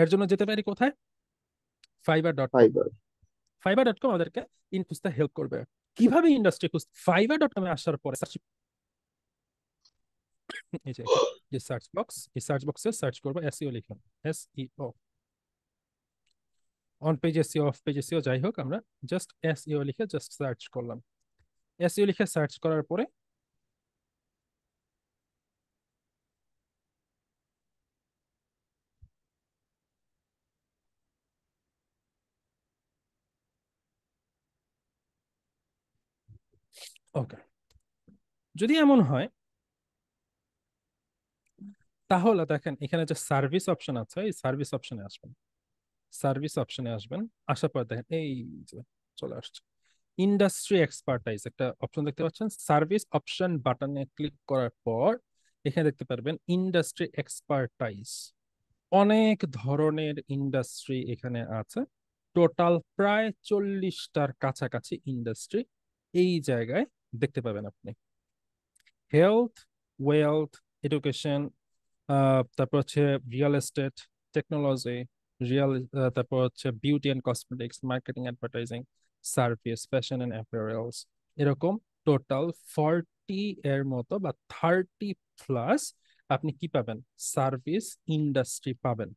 এর জন্য যেতে পারি কোথায়? fiverr.com। ফাইবার। fiverr.com আমাদেরকে খুঁজতে হেল্প করবে। কিভাবে ইন্ডাস্ট্রি খুঁজতে? fiverr.com এ আসার পরে এই যে এখানে যে সার্চ বক্স, এই সার্চ বক্সে সার্চ করবো এসইও লিখুন, SEO. On page SEO, of page SEO, যাই হোক, আমরা জাস্ট এসইও লিখে জাস্ট সার্চ করলাম। এসইও লিখে সার্চ করার পরে ওকে, যদি এমন হয় তাহলে দেখেন এখানে যে সার্ভিস অপশন আছে, এই সার্ভিস অপশনে আসবেন। সার্ভিস অপশনে আসবেন, আসার পর দেখেন এই যে চলে আসছে ইন্ডাস্ট্রি এক্সপার্টাইজ একটা অপশন দেখতে পাচ্ছেন। সার্ভিস অপশন বাটনে ক্লিক করার পর এখানে দেখতে পারবেন ইন্ডাস্ট্রি এক্সপার্টাইজ। অনেক ধরনের ইন্ডাস্ট্রি এখানে আছে, টোটাল প্রায় 40টার কাছাকাছি ইন্ডাস্ট্রি এই জায়গায় দেখতে পাবেন আপনি। হেলথ, ওয়েলথ, এডুকেশন, তারপর হচ্ছে রিয়েল এস্টেট, টেকনোলজি, রিয়েল, তারপর হচ্ছে beauty and cosmetics, marketing, advertising, service, fashion and apparels, এরকম টোটাল 40 এর মতো বা 30+ আপনি কি পাবেন? সার্ভিস ইন্ডাস্ট্রি পাবেন,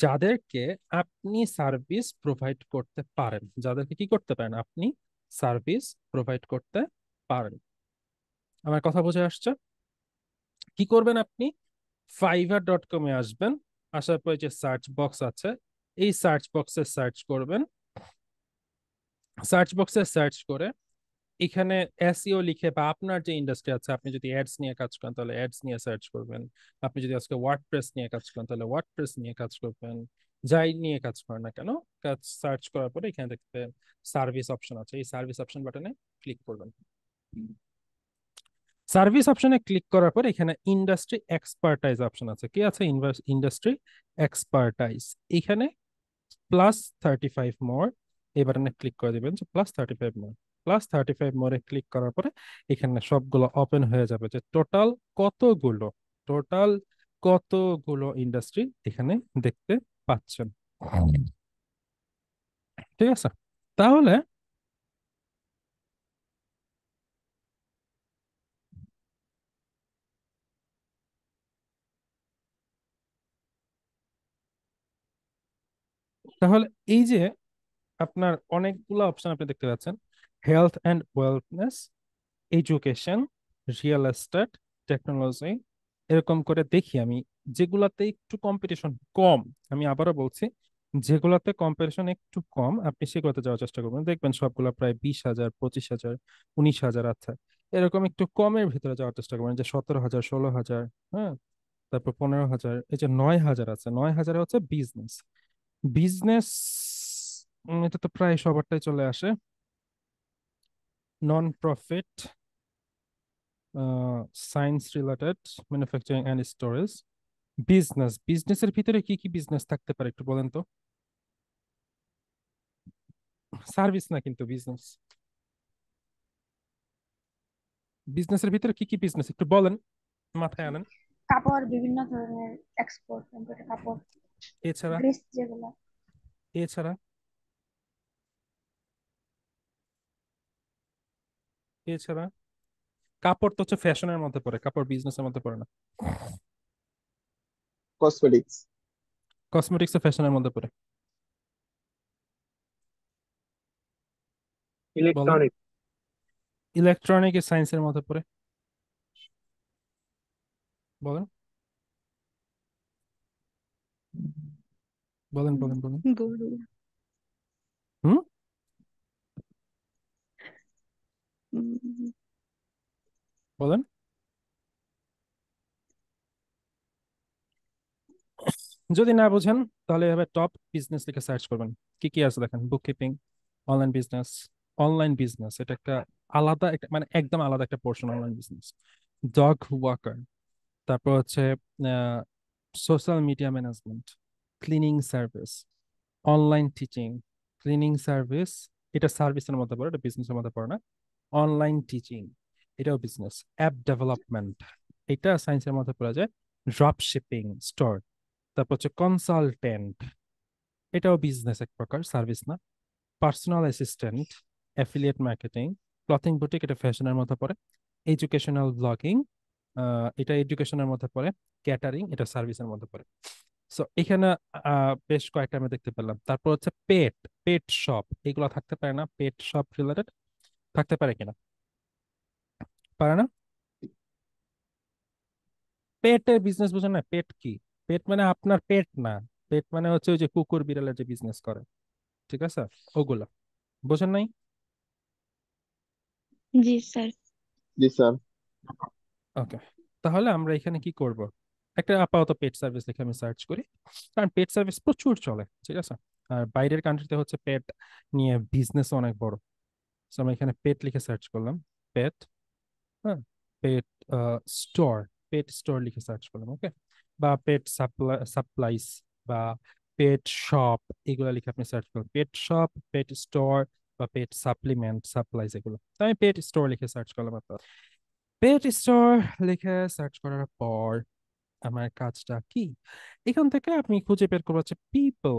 যাদেরকে আপনি সার্ভিস প্রোভাইড করতে পারেন, যাদেরকে কি করতে পারেন? আপনি সার্ভিস প্রোভাইড করতে পারেন। আমার কথা বুঝে আসছে? কি করবেন আপনি? fiverr.com এ আসবেন, আসার পরে যে সার্চ বক্স আছে, এই সার্চ বক্সে সার্চ করবেন। সার্চ বক্সে সার্চ করে এখানে এসইও লিখে, বা আপনার যে ইন্ডাস্ট্রি আছে, আপনি যদি অ্যাডস নিয়ে কাজ করেন তাহলে অ্যাডস নিয়ে সার্চ করবেন, আপনি যদি আজকে ওয়ার্ডপ্রেস নিয়ে কাজ করেন তাহলে ওয়ার্ডপ্রেস নিয়ে কাজ করবেন, যাই নিয়ে কাজ করেন না কেন, কাজ সার্চ করার পরে এখানে দেখতে সার্ভিস অপশন আছে, এই সার্ভিস অপশন বাটনে ক্লিক করবেন। সার্ভিস অপশনে ক্লিক করার পর এখানে ইন্ডাস্ট্রি এক্সপার্টাইজ অপশন আছে, কি আছে? Industry expertise. এখানে +35 মোর, এই বাটনে ক্লিক করে দিবেন যে +35 মোর। +35 মোরে ক্লিক করার পরে এখানে সবগুলো ওপেন হয়ে যাবে, যে কতগুলো টোটাল কতগুলো ইন্ডাস্ট্রি এখানে দেখতে পাচ্ছেন। ঠিক আছে, তাহলে তাহলে এই যে আপনার অনেকগুলো অপশন আপনি দেখতে পাচ্ছেন, health and wellness, education, real estate, technology, এরকম করে দেখি আমি যেগুলাতে একটু কম্পিটিশন কম, আমি আবারও বলছি, যেগুলাতে কম্পিটিশন একটু কম আপনি সেগুলোতে যাওয়ার চেষ্টা করবেন, দেখবেন সবগুলা প্রায় 20,000, 25,000, 19,000 আছে। এরকম একটু কমের ভিতরে যাওয়ার চেষ্টা করবেন, যে 17,000, 16,000, হ্যাঁ, তারপর 15,000, এই যে 9,000 আছে, 9,000 হচ্ছে বিজনেস। বিজনেস এটা তো প্রায় সবারটাই চলে আসে। Non profit, science related, manufacturing and storage, business. বিজনেসের ভিতরে কি কি বিজনেস থাকতে পারে একটু বলেন তো? সার্ভিস না কিন্তু, বিজনেস। বিজনেসের ভিতরে কি কি বিজনেস একটু বলেন, মাথায় আনেন। কাপড়, বিভিন্ন ধরনের এক্সপোর্ট ইম্পোর্ট কাপড়, এছাড়া, ড্রেস যেগুলো। এছাড়া, এছাড়া কাপড় তো হচ্ছে ফ্যাশনের মধ্যে পড়ে, কাপড় বিজনেসের মধ্যে পড়ে না। কসমেটিক্স। কসমেটিক্স ফ্যাশনের মধ্যে পড়ে। বলেন। ইলেকট্রনিক। ইলেকট্রনিক সায়েন্সের মধ্যে পড়ে। বলেন বলেন বলেন বলেন। গরু। হুম। উম, বলেন। যদি না বুঝেন তাহলে এভাবে টপ বিজনেস লিখে সার্চ করবেন। কি কি আছে দেখেন, bookkeeping, online business. Online business এটা একটা আলাদা একটা, মানে একদম আলাদা একটা portion online business. Dog walker, তারপর হচ্ছে social media management, cleaning service, online teaching, cleaning service. এটা সার্ভিসের মধ্যে পড়ে, এটা বিজনেসের মধ্যে পড়ে না। অনলাইন টিচিং এটাও বিজনেস। অ্যাপ ডেভেলপমেন্ট এটা সায়েন্সের মধ্যে পড়ে যায়। ড্রপ শিপিং স্টোর, তারপর হচ্ছে কনসালটেন্ট, এটাও বিজনেস এক প্রকার, সার্ভিস না। Personal assistant, affiliate marketing, clothing boutique এটা ফ্যাশনের মধ্যে পড়ে। এডুকেশনাল ব্লগিং এটা এডুকেশনের মধ্যে পড়ে। ক্যাটারিং এটা সার্ভিসের মধ্যে পড়ে। সো এখানে বেশ কয়েকটা আমি দেখতে পেলাম। তারপর হচ্ছে পেট, পেট শপ এগুলো থাকতে পারে না? পেট শপ রিলেটেড থাকতে পারে কিনা? পারে না। পেটের বিজনেস বুঝেন না? পেট কি? পেট মানে আপনার পেট না। পেট মানে হচ্ছে ওই যে কুকুর বিড়ালের যে বিজনেস করে, ঠিক আছে, ওগুলা বোঝেন নাই? জি স্যার। জি স্যার। ওকে, তাহলে আমরা এখানে কি করব, একটা আপাতত পেট সার্ভিস লিখে আমি সার্চ করি, কারণ পেট সার্ভিস প্রচুর চলে, ঠিক আছে। আর বাইরের কান্ট্রিতে হচ্ছে পেট নিয়ে বিজনেস অনেক বড়। So আমি এখানে পেট লিখে সার্চ করলাম। পেট, হ্যাঁ, পেট স্টোর, পেট স্টোর লিখে সার্চ করলাম, ওকে। বা পেট সাপ্লাইস বা পেট শপ, এগুলো লিখে আপনি সার্চ করুন। পেট শপ, পেট স্টোর বা পেট সাপ্লিমেন্ট সাপ্লাইস, এগুলো। তো আমি পেট স্টোর লিখে সার্চ করলাম। পেট স্টোর লিখে সার্চ করার পর আমার কাজটা কি, এখান থেকে আপনি খুঁজে বের করবো হচ্ছে পিপল,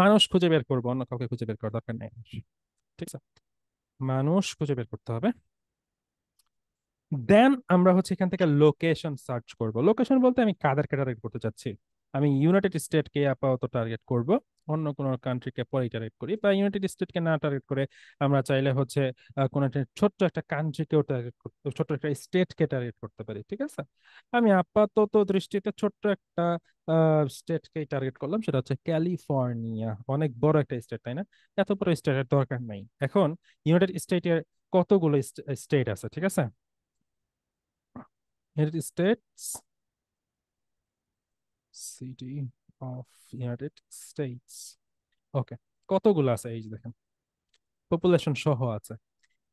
মানুষ খুঁজে বের করবো, অন্য কাউকে খুঁজে বের করার দরকার নেই, ঠিক আছে। মানুষ খুঁজে বের করতে হবে। দেন আমরা হচ্ছে এখান থেকে লোকেশন সার্চ করব। লোকেশন বলতে আমি কাদেরকে টার্গেট করতে চাচ্ছি। আমি ইউনাইটেড স্টেটকে আপাতত টার্গেট করব, অন্য কোনো কান্ট্রিকে পরে টার্গেট করি, বা ইউনাইটেড স্টেটকে না টার্গেট করে আমরা চাইলে হচ্ছে কোনো একটা ছোট্ট একটা কান্ট্রিকেও টার্গেট করতে, ছোট্ট একটা স্টেটকে টার্গেট করতে পারি, ঠিক আছে। আমি আপাতত দৃষ্টিতে ছোট্ট একটা স্টেটকে টার্গেট করলাম, সেটা হচ্ছে ক্যালিফোর্নিয়া। অনেক বড় একটা স্টেট, তাই না? এত বড় স্টেটের দরকার নাই এখন। ইউনাইটেড স্টেটের কতগুলো স্টেট আছে, ঠিক আছে। United States, city of United States, okay. কতগুলো আছে এই যে দেখেন, পপুলেশন সহ আছে।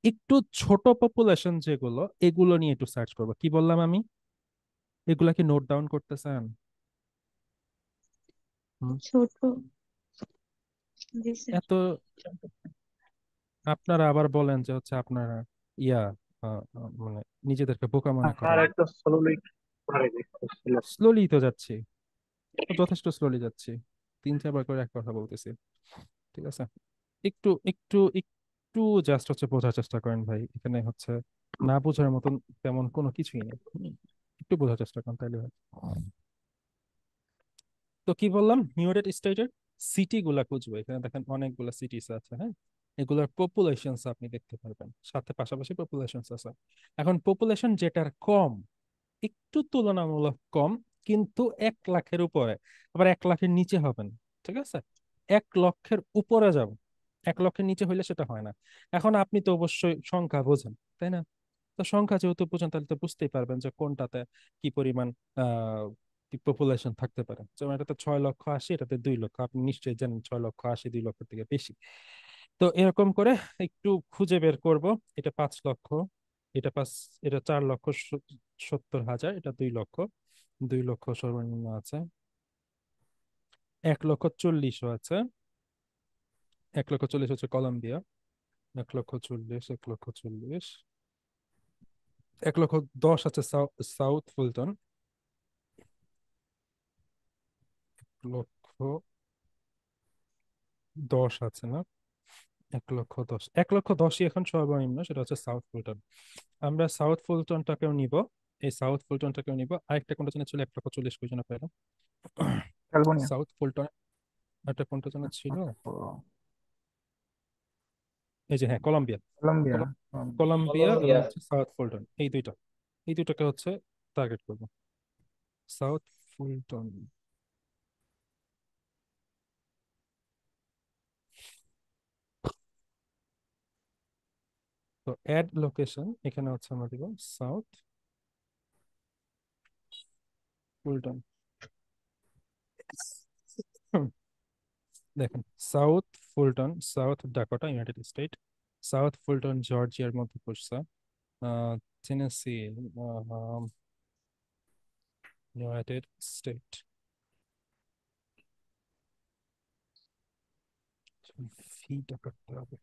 একটু ছোট পপুলেশন যেগুলো, এগুলো নিয়ে একটু সার্চ করবো। কি বললাম আমি? এগুলা কি নোট ডাউন করতেছেন? হুম। ছোট। জি স্যার। এত আপনারা আবার বলেন যে হচ্ছে আপনারা ইয়া মানে নিজেদেরকে বোকা মনে আর করেন। একটা স্লোলি করে স্লোলি তো যাচ্ছি, যথেষ্ট স্লোলি যাচ্ছি, 3-4 বার করে এক কথা বলতেছি, ঠিক আছে। একটু একটু একটু জাস্ট হচ্ছে বোঝার চেষ্টা করেন ভাই, এখানে হচ্ছে না বোঝার মতন তেমন কোনো কিছুই নেই। একটু বোঝার চেষ্টা করেন তাইলে হয়। তো কি বললাম, ইউনাইটেড স্টেটের সিটি গুলা খুঁজবো। এখানে দেখেন অনেকগুলা সিটিস আছে, হ্যাঁ। এগুলোর পপুলেশন আপনি দেখতে পারবেন, সাথে পাশাপাশি পপুলেশন আছে। এখন পপুলেশন যেটার কম, একটু তুলনামূলক কম, কিন্তু 1 লাখের উপরে, আবার 1 লাখের নিচে হবেন, ঠিক আছে। 1 লক্ষের উপরে যাব, 1 লক্ষের নিচে হইলে সেটা হয় না। এখন আপনি তো অবশ্যই সংখ্যা বোঝেন, তাই না? তো সংখ্যা যেহেতু বোঝেন, তাহলে তো বুঝতেই পারবেন যে কোনটাতে কি পরিমাণ আহ পপুলেশন থাকতে পারে। যেমন এটাতে 6 লক্ষ 80, এটাতে 2 লক্ষ, আপনি নিশ্চয়ই জানেন 6 লক্ষ 80 2 লক্ষের থেকে বেশি। তো এরকম করে একটু খুঁজে বের করব। এটা 5 লক্ষ, এটা 4,70,000, এটা 2 লক্ষ, 2 লক্ষ সর্বনিম্ন আছে, 1,40,000 আছে, 1,40,000 হচ্ছে কলম্বিয়া, 1,40,000, 1,40,000, 1,10,000 আছে সাউথ ফুলটন, 1,10,000 আছে না, 1,10,000, 1,10,000 এখন সর্বনিম্ন, সেটা হচ্ছে সাউথ ফুলটন। আমরা সাউথ ফুলটনটাকেও নিব, এই সাউথ ফুলটনটাকেও নিব। আরেকটা কোনটা যেন ছিল 1,40,000 কই যেন পেলাম ক্যালিফোর্নিয়া। South Fulton. একটা কোনটা যেন ছিল, এই যে হ্যাঁ, কলম্বিয়া। কলম্বিয়া। কলম্বিয়া এবং হচ্ছে সাউথ ফুলটন, এই দুইটাকে হচ্ছে টার্গেট করবো। সাউথ ফুলটন, তো অ্যাড লোকেশন এখানে হচ্ছে আমরা দিব সাউথ ফুলটন। দেখেন, South Fulton, South Dakota, United State. South Fulton জর্জিয়ার মধ্যে পড়ছে, টেনেসি, ইউনাইটেড স্টেট। ফিটা কাটতে হবে।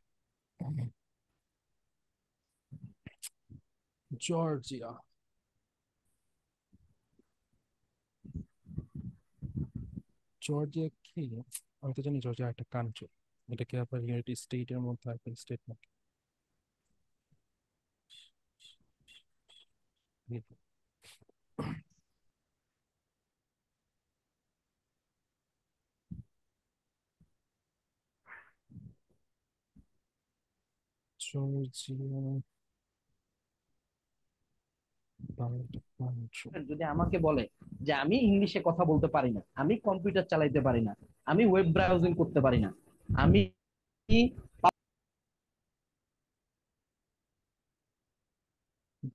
জর্জিয়া, জর্জিয়া কি, আমি তো জানি জর্জিয়া একটা কান্ট্রি, এটা কি আবার ইউনাইটেড স্টেটের মধ্যে একটা স্টেট নাকি? Georgia country. যদি আমাকে বলে যে আমি ইংলিশে কথা বলতে পারি না, আমি কম্পিউটার চালাইতে পারি না, আমি ওয়েব ব্রাউজিং করতে পারি না, আমি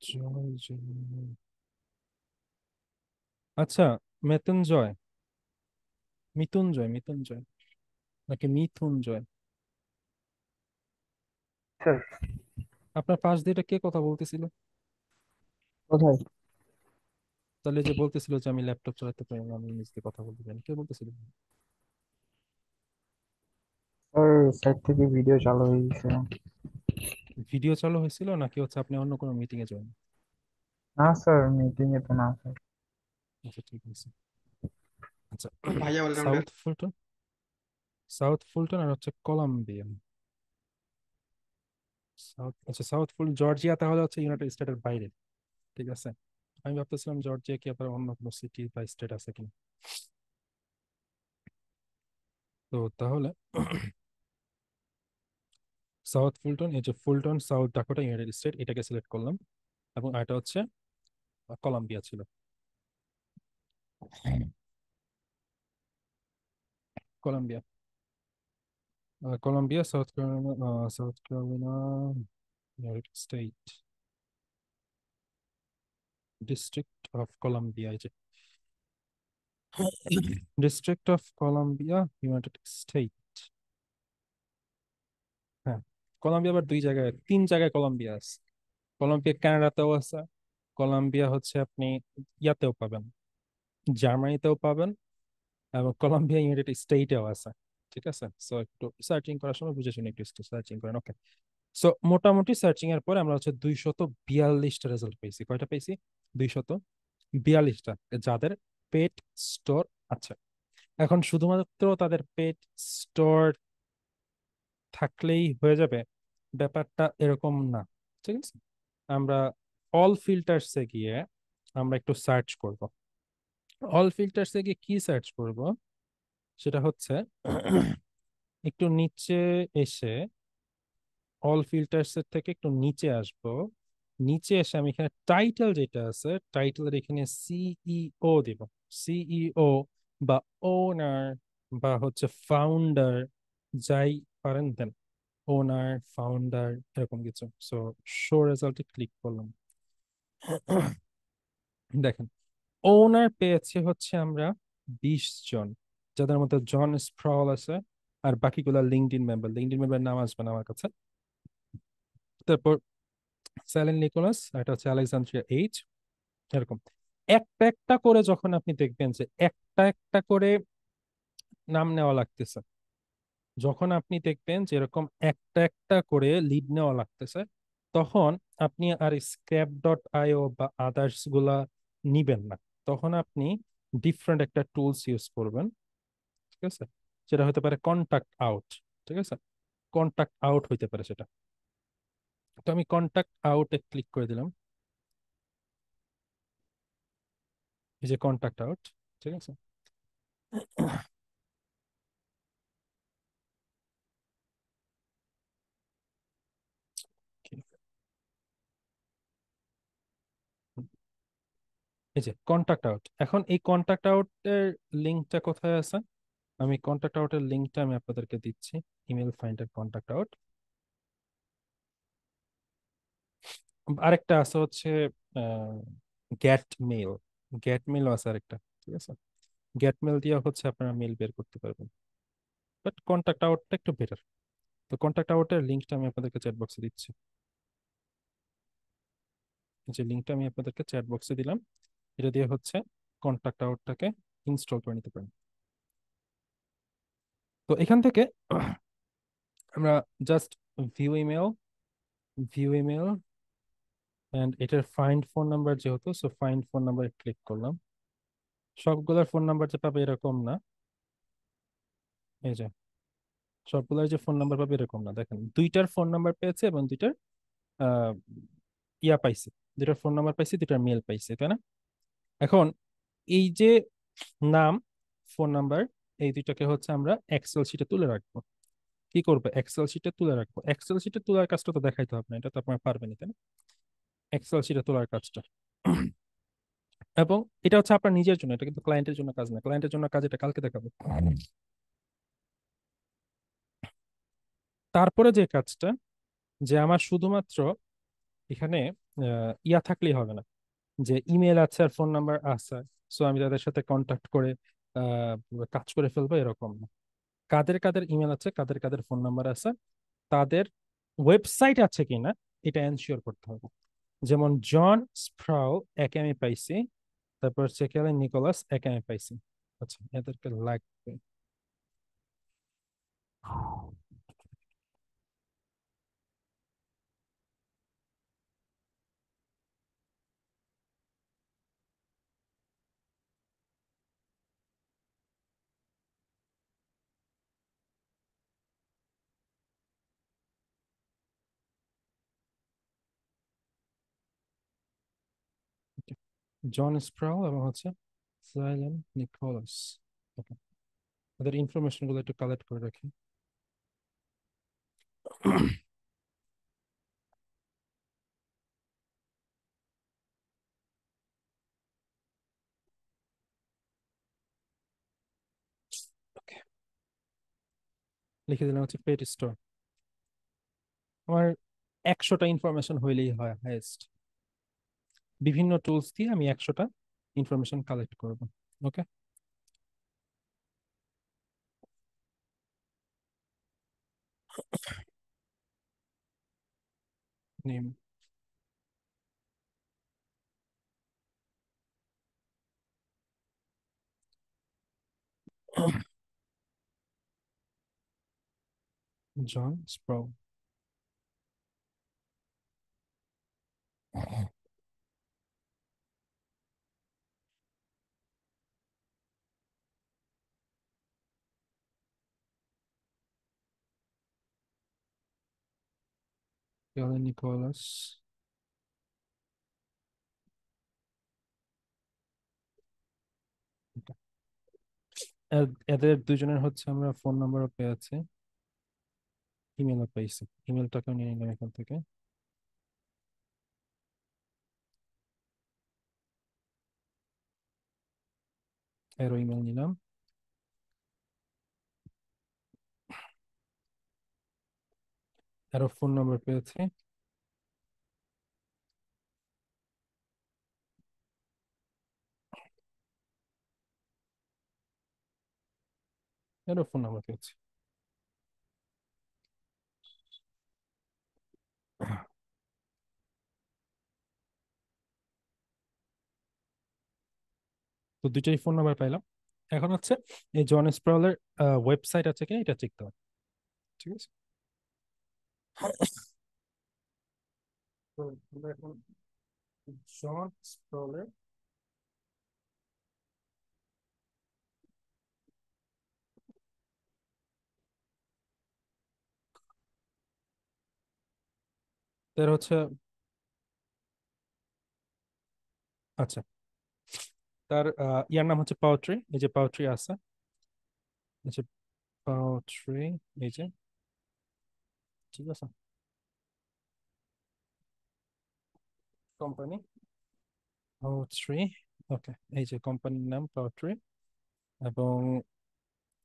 জর্জিয়া, আচ্ছা, মৃত্যুঞ্জয়, মৃত্যুঞ্জয় নাকি মিথুঞ্জয়, স্যার আপনার পাশ দিয়ে এটা কে কথা বলতেছিল? কোথায়? তাহলে যে বলতেছিল যে আমি ল্যাপটপ চালাতে পারি না, আমি নিজে কথা বলতে পারি না, কে বলতেছিল? স্যার সাইড থেকে ভিডিও চালু হয়ে গেছে। ভিডিও চালু হয়েছিল নাকি হচ্ছে আপনি অন্য কোনো মিটিং এ জয়েন? না স্যার, মিটিং এ তো না স্যার। আচ্ছা, ঠিক আছে। আচ্ছা, ভাইয়া allrounder. South Fulton, South Fulton আর হচ্ছে কলম্বিয়া। আচ্ছা, সাউথ ফুল জর্জিয়া তাহলে হচ্ছে ইউনাইটেড স্টেটের বাইরে, ঠিক আছে। আমি ভাবতেছিলাম জর্জিয়া কি আবার অন্য কোনো সিটি বা স্টেট আছে কিনা। তো তাহলে সাউথ ফুলটন, এই যে Fulton South Dakota United State, এটাকে সিলেক্ট করলাম, এবং এটা হচ্ছে কলম্বিয়া ছিল। Columbia, Columbia, South Carolina, United State, District of Columbia, এই যে District of Columbia, United State. হ্যাঁ, কলম্বিয়া আবার তিন জায়গায় কলম্বিয়া আছে। কলম্বিয়া কানাডাতেও আছে, কলম্বিয়া হচ্ছে আপনি ইয়াতেও পাবেন, জার্মানিতেও পাবেন, এবং কলম্বিয়া ইউনাইটেড স্টেটেও আছে। ঠিক আছে, সো একটু সার্চিং করার সময় বুঝে শুনে একটু সার্চিং করেন, ওকে। সো মোটামুটি সার্চিং এর পরে আমরা হচ্ছে 242টা রেজাল্ট পেয়েছি। কয়টা পেয়েছি? 242টা, যাদের পেট স্টোর আছে। এখন শুধুমাত্র তাদের পেট স্টোর থাকলেই হয়ে যাবে, ব্যাপারটা এরকম না, ঠিক আছে। আমরা অল ফিল্টার্সে গিয়ে আমরা একটু সার্চ করব। অল ফিল্টার্সে গিয়ে কি সার্চ করব সেটা হচ্ছে একটু নিচে এসে, অল ফিল্টার্স এর থেকে একটু নিচে আসব। নিচে এসে আমি এখানে টাইটেল যেটা আছে, টাইটেলের এখানে সিইও দিব। সিইও বা ওনার বা হচ্ছে ফাউন্ডার, যাই পারেন দেন, ওনার ফাউন্ডার এরকম কিছু। সো শো রেজাল্টে ক্লিক করলাম। দেখেন, ওনার পেয়েছে হচ্ছে আমরা 20 জন, যাদের মধ্যে জন স্প্রল আছে, আর বাকিগুলা লিঙ্কডইন মেম্বার নাম আসবে না আমার কাছে। তারপর স্যালেন নিকোলাস, এটা হচ্ছে আলেকজান্দ্রিয়া এইচ, এরকম একটা একটা করে যখন আপনি দেখবেন যে একটা একটা করে নাম নেওয়া লাগতেছে, যখন আপনি দেখবেন যে এরকম একটা একটা করে লিড নেওয়া লাগতেছে, তখন আপনি আর স্ক্র্যাপ ডট আইও বা আদার্স গুলা নিবেন না। তখন আপনি ডিফারেন্ট একটা টুলস ইউজ করবেন, ঠিক আছে, যেটা হতে পারে কন্টাক্ট আউট, ঠিক আছে। কন্টাক্ট আউট হইতে পারে সেটা। তো আমি কন্টাক্ট আউটে ক্লিক করে দিলাম, এই যে কন্টাক্ট আউট। ঠিক আছে, এই যে কন্টাক্ট আউট। এখন এই কন্টাক্ট আউটের লিঙ্কটা কোথায় আছে? আমি কন্টাক্ট আউটের লিঙ্কটা আমি আপনাদেরকে দিচ্ছি। Email finder contact out. আরেকটা আছে হচ্ছে গেট মেল। গেট মেলও আছে আরেকটা। ঠিক আছে, গেট মেল দিয়ে হচ্ছে আপনারা মেল বের করতে পারবেন, বাট কন্টাক্ট আউটটা একটু বেটার। তো কন্টাক্ট আউটের লিঙ্কটা আমি আপনাদেরকে চ্যাট বক্সে দিচ্ছি। যে লিঙ্কটা আমি আপনাদেরকে চ্যাট বক্সে দিলাম, এটা দিয়ে হচ্ছে কন্টাক্ট আউটটাকে ইনস্টল করে নিতে পারেন। তো এখান থেকে আমরা just view email, view email and এটার ফাইন্ড ফোন নাম্বার যেহেতু, সো ফাইন্ড ফোন নাম্বারে ক্লিক করলাম। সবগুলোর ফোন নাম্বার যে পাবে এরকম না, এই যে সবগুলোর যে ফোন নাম্বার পাবে এরকম না। দেখেন দুইটার ফোন নাম্বার পেয়েছে এবং দুইটার আহ, ইয়া পাইছে, দুইটার ফোন নাম্বার পাইছে, দুইটার মেল পাইছে, তাই না? এখন এই যে নাম, ফোন নাম্বার, এই দুইটাকে হচ্ছে আমরা এক্সেল শিটে তুলে রাখবো। কি করবো? এক্সেল শিটে তুলে রাখবো। এক্সেল শিটে তোলার কাজটা তো দেখাইতে হবে না, এটা তো আপনারা পারবেন, তাই না? এক্সেল শিটে তোলার কাজটা এবং এটা হচ্ছে আপনার নিজের জন্য, এটা কিন্তু ক্লায়েন্টের জন্য কাজ না। ক্লায়েন্টের জন্য কাজ এটা কালকে দেখাবো। তারপরে যে কাজটা, যে আমার শুধুমাত্র এখানে ইয়া থাকলেই হবে না, যে ইমেল আছে আর ফোন নাম্বার আছে, সো আমি তাদের সাথে কন্ট্যাক্ট করে কাজ করে ফেলবো, এরকম না। কাদের কাদের ইমেল আছে, কাদের কাদের ফোন নাম্বার আছে, তাদের ওয়েবসাইট আছে কিনা এটা এনশিওর করতে হবে। যেমন জন স্প্রাউ একে আমি পাইছি, তারপর সেকেলে নিকোলাস একে আমি পাইছি। আচ্ছা, এদেরকে লাগবে। জন স্প্রাউ এবং হচ্ছে সাইলেন নিকোলাস। ওকে, ওদের ইনফরমেশন গুলো একটু কালেক্ট করে রাখি। ওকে, লিখে দিলাম হচ্ছে পেট স্টোর। আমার 100টা ইনফরমেশন হইলেই হয় হাইয়েস্ট। বিভিন্ন টুলস দিয়ে আমি 100টা ইনফরমেশন কালেক্ট করব। ওকে, নেম, জন স্প্রাউ। সাইলেন নিকোলাস। এদের দুজনের হচ্ছে আমরা ফোন নাম্বারও পেয়েছি, ইমেলও পাইছি। ইমেলটাকে নিয়ে নিলাম এখান থেকে। এরও ইমেল নিলাম। এরও ফোন নাম্বার পেয়েছি। এরও ফোন নাম্বার পেয়েছি। তো দুইটাই ফোন নাম্বার পাইলাম। এখন হচ্ছে এই জন স্প্রাউলের ওয়েবসাইট আছে কিনা এটা চেক দেওয়া। ঠিক আছে, তো আমরা এখন জন স্প্রাউলের তার হচ্ছে, আচ্ছা, তার ইয়ার নাম হচ্ছে পাওট্রি। এই যে পাওট্রি আছে, এই যে পাওট্রি, এই যে, ঠিক আছে, কোম্পানি পাওট্রি। ওকে, এই যে কোম্পানির নাম পাওট্রি। এবং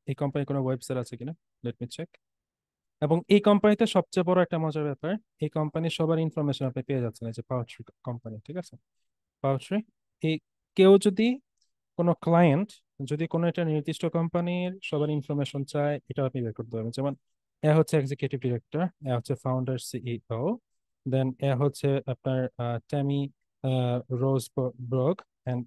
এই কোম্পানির কোনো ওয়েবসাইট আছে কিনা, লেট মি চেক। এবং এই কোম্পানিতে সবচেয়ে বড় একটা মজার ব্যাপার, এই কোম্পানির সবার ইনফরমেশন আপনি পেয়ে যাচ্ছেন এই যে পাওট্রি কোম্পানি, ঠিক আছে, পাওট্রি। এই কেউ যদি, কোনো ক্লায়েন্ট যদি কোনো একটা নির্দিষ্ট কোম্পানির সবার ইনফরমেশন চায়, এটা আপনি বের করতে পারবেন। যেমন এ হচ্ছে এক্সিকিউটিভ ডিরেক্টর, এ হচ্ছে ফাউন্ডার সিইও, দেন এ হচ্ছে আপনার ট্যামি রোজ ব্রগ, এন্ড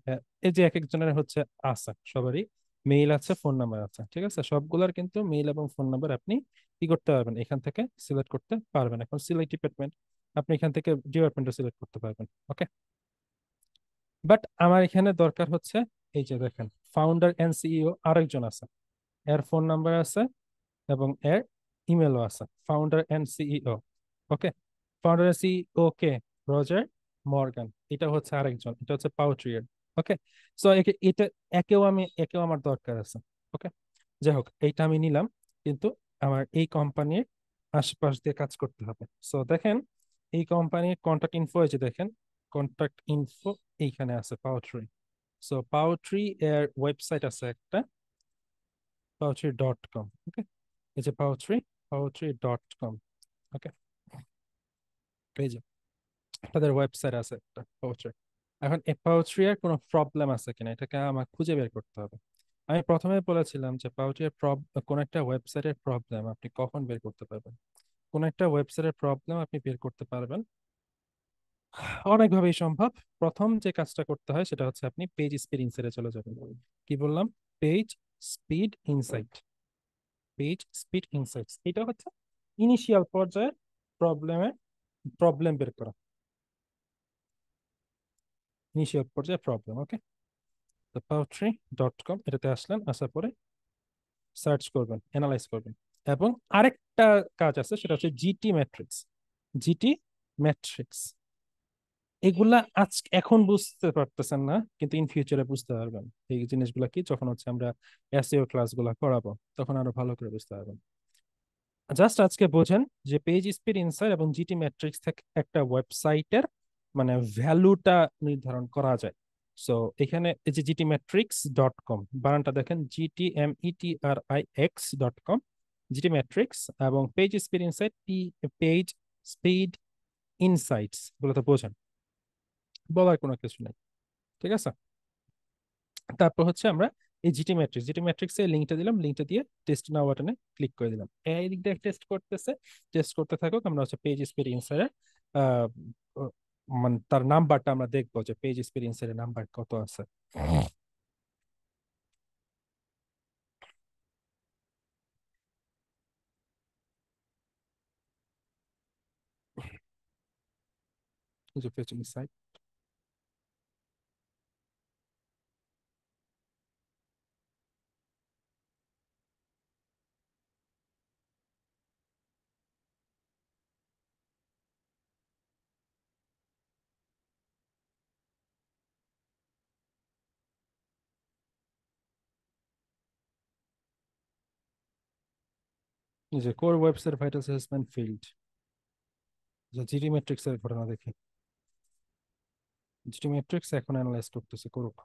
এই যে এক একজনের হচ্ছে আছে, সবারই মেইল আছে, ফোন নাম্বার আছে, ঠিক আছে, সবগুলার কিন্তু মেইল এবং ফোন নাম্বার আপনি কি করতে পারবেন, এখান থেকে সিলেক্ট করতে পারবেন। এখন সিলেক্ট ডিপার্টমেন্ট, আপনি এখান থেকে ডিপার্টমেন্টও সিলেক্ট করতে পারবেন। ওকে, বাট আমার এখানে দরকার হচ্ছে, এই যে দেখেন, ফাউন্ডার এন্ড সিইও আরেকজন আছে, এর ফোন নাম্বার আছে এবং এর ইমেলও আছে, founder and CEO. Okay, founder and CEO কে, রজার মর্গান, এটা হচ্ছে আরেকজন, এটা হচ্ছে পাউট্রিয়ার। ওকে, সো এটা একেও আমার দরকার আছে। ওকে, যাই হোক, এইটা আমি নিলাম, কিন্তু আমার এই কোম্পানির আশপাশ দিয়ে কাজ করতে হবে। সো দেখেন, এই কোম্পানির কন্ট্যাক্ট ইনফো, এই যে দেখেন, কন্ট্যাক্ট ইনফো এইখানে আছে, পাউট্রি। সো পাউট্রি এর ওয়েবসাইট আছে একটা, পাউট্রি.com। ওকে, এই যে পাউট্রি.com। ওকে, এই যে তাদের ওয়েবসাইট আছে একটা, পাউট্রি। এখন এই পাউট্রি এর কোনো প্রবলেম আছে কিনা, এটাকে আমার খুঁজে বের করতে হবে। আমি প্রথমে বলেছিলাম যে পাউট্রি এর কোন একটা ওয়েবসাইটের প্রবলেম আপনি কখন বের করতে পারবেন, কোন একটা ওয়েবসাইটের প্রবলেম আপনি বের করতে পারবেন অনেকভাবেই সম্ভব। প্রথম যে কাজটা করতে হয় সেটা হচ্ছে আপনি পেজ স্পিড ইনসাইটে চলে যাবেন। কি বললাম? Page speed insight, page speed insights, এটা হচ্ছে ইনিশিয়াল পর্যায়ে প্রবলেম বের করা, ইনিশিয়াল পর্যায়ে প্রবলেম। ওকে, তো পাউট্রি.com এটাতে আসলেন, আসার পরে সার্চ করবেন, অ্যানালাইজ করবেন। এবং আরেকটা কাজ আছে, সেটা হচ্ছে জিটি ম্যাট্রিক্স। জিটি ম্যাট্রিক্স এগুলা আজ এখন বুঝতে পারতেছেন না, কিন্তু ইন ফিউচারে বুঝতে পারবেন। এই জিনিসগুলা কি, যখন হচ্ছে আমরা এসইও ক্লাসগুলো করাবো, তখন আরো ভালো করে বুঝতে পারবেন। জাস্ট আজকে বোঝেন যে পেজ স্পিড ইনসাইট এবং জিটি ম্যাট্রিক্স থেকে একটা ওয়েবসাইটের মানে ভ্যালুটা নির্ধারণ করা যায়। সো এখানে এই যে gtmetrics.com, বানানটা দেখেন, GTMETRIX.com, জিটি ম্যাট্রিক্স এবং page speed insight, page speed insights, গুলো তো বোঝেন, বলার কোনো কিছু নেই, ঠিক আছে। তারপর হচ্ছে আমরা এই জিটি ম্যাট্রিক্স এর লিঙ্কটা দিলাম, লিঙ্কটা দিয়ে টেস্ট নাও বাটনে ক্লিক করে দিলাম। এই দিক দিয়ে টেস্ট করতেছে, টেস্ট করতে থাকুক। আমরা হচ্ছে পেজ স্পিড ইনসাইডের মানে তার নাম্বারটা আমরা দেখবো, যে পেজ স্পিড ইনসাইডের নাম্বার কত আছে। এই যে পেজ ইনসাইড, এই যে core website vital assessment field, GT matrix এর ঘটনা দেখি। জিটি ম্যাট্রিক্স এখন অ্যানালাইজ করতেছে, করুক।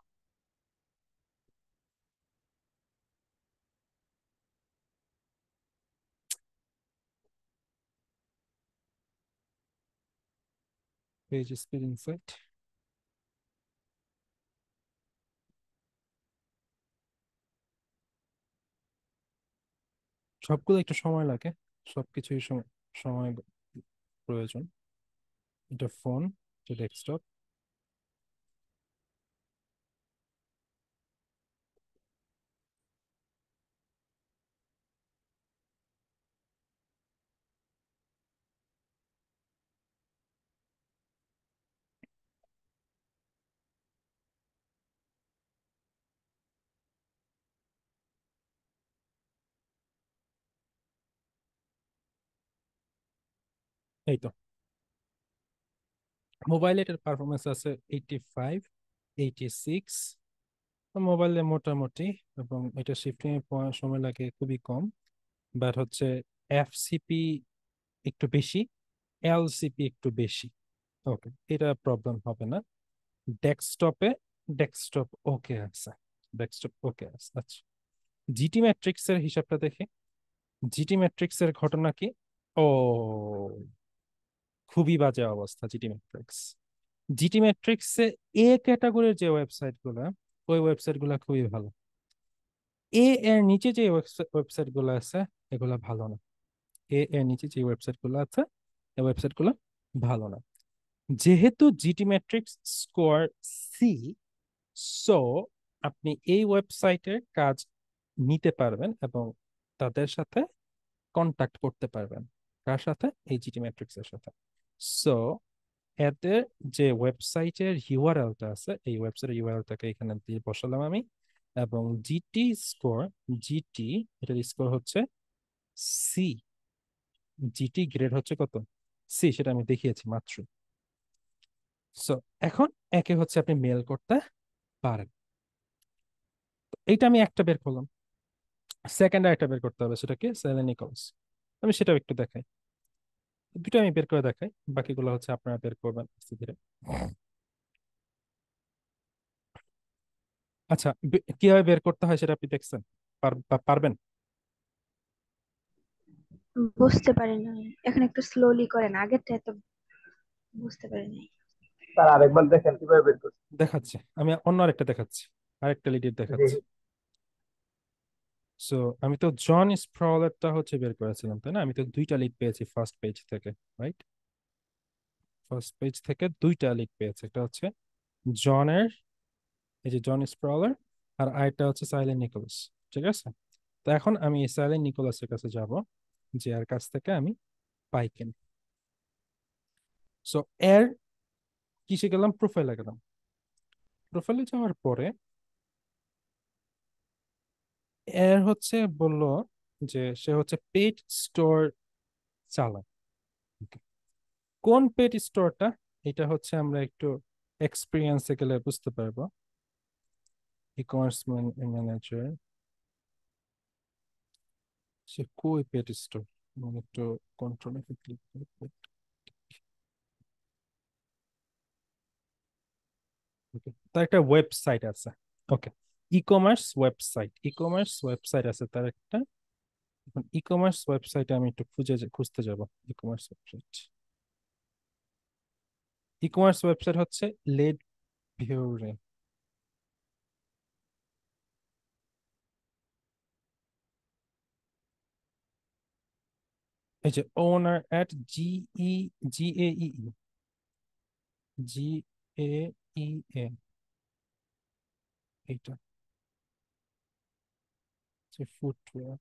পেজ স্পিড ইনসাইট, সবগুলো একটু সময় লাগে, সবকিছুই সময় প্রয়োজন। এটা ফোন, এটা ডেস্কটপ, এই তো মোবাইলে এটার পারফরমেন্স আছে 85, 86, মোবাইলে মোটামুটি, এবং এটা শিফটিং এর সময় লাগে খুবই কম। বাট হচ্ছে এফসিপি একটু বেশি, এলসিপি একটু বেশি। ওকে, এটা প্রবলেম হবে না। ডেস্কটপে, ডেস্কটপ ওকে আছে, ডেস্কটপ ওকে আছে। আচ্ছা, জিটি ম্যাট্রিক্স এর হিসাবটা দেখি। জিটি ম্যাট্রিক্স এর ঘটনা কি? ও, খুবই বাজে অবস্থা জিটি ম্যাট্রিক্স। জিটি ম্যাট্রিক্সে এ ক্যাটাগরির যে ওয়েবসাইট গুলা, ওই ওয়েবসাইট গুলা খুবই ভালো। এ এর নিচে যে ওয়েবসাইট গুলো আছে এগুলা ভালো না। এ এর নিচে যে ওয়েবসাইট গুলো আছে এই ওয়েবসাইট গুলো ভালো না। যেহেতু GTmetrix score C, so আপনি এই ওয়েবসাইটের কাজ নিতে পারবেন এবং তাদের সাথে কন্টাক্ট করতে পারবেন। কার সাথে? এই জিটি ম্যাট্রিক্স এর সাথে। সো এদের যে ওয়েবসাইটের ইউআরএলটা আছে, এই ওয়েবসাইটের ইউআরএলটাকে এখানে দিয়ে বসালাম আমি, এবং জিটি স্কোর, জিটি এটার স্কোর হচ্ছে সি, জিটি গ্রেড হচ্ছে কত? সি, সেটা আমি দেখিয়েছি মাত্র। সো এখন একে হচ্ছে আপনি মেল করতে পারেন। তো এইটা আমি একটা বের করলাম। সেকেন্ড একটা বের করতে হবে, সেটা কি? সেলেন নিকোলস। আমি সেটাও একটু দেখাই, দুটো আমি বের করে দেখাই, বাকিগুলো হচ্ছে আপনারা বের করবেন আস্তে ধীরে। আচ্ছা, কিভাবে বের করতে হয় সেটা আপনি দেখছেন? পারবেন? বুঝতে পারি না, এখন একটু স্লোলি করেন, আগেরটা এত বুঝতে পারি নাই। স্যার আরেকবার দেখেন কিভাবে বের করছি। দেখাচ্ছি, আমি অন্য আরেকটা দেখাচ্ছি, আরেকটা লিডের জি দেখাচ্ছি। সো আমি তো জন স্প্রলেরটা হচ্ছে বের করেছিলাম, তাই না? আমি তো দুইটা লিড পেয়েছি ফার্স্ট পেজ থেকে, রাইট? ফার্স্ট পেজ থেকে দুইটা লিড পেয়েছি, একটা হচ্ছে জনের, এই যে জন স্প্রলার, আর আরেকটা হচ্ছে সাইলেন নিকোলাস। ঠিক আছে, তো এখন আমি এই সাইলেন নিকোলাসের কাছে যাব, যে এর কাছ থেকে আমি পাই কিনা। সো এর কিসে গেলাম? প্রোফাইলে গেলাম। প্রোফাইলে যাওয়ার পরে এর হচ্ছে বললো যে সে হচ্ছে পেট স্টোর চালায়। Okay. কোন পেট স্টোরটা? এটা হচ্ছে আমরা একটু এক্সপিরিয়েন্সে গেলে বুঝতে পারবো। ই কমার্স ম্যানেজার, সে কই পেট স্টোর? একটু কন্ট্রোলে ক্লিক করবো। তার একটা ওয়েবসাইট আছে। Okay, e commerce website, e commerce website আছে তার একটা। এখন ই কমার্স ওয়েবসাইটে আমি একটু খুঁজতে যাব। ই commerce website, e commerce website হচ্ছে লেড ভিউরে। এই যে ওনার অ্যাট GAEE, GAEA, এইটা ফুটওয়্যার।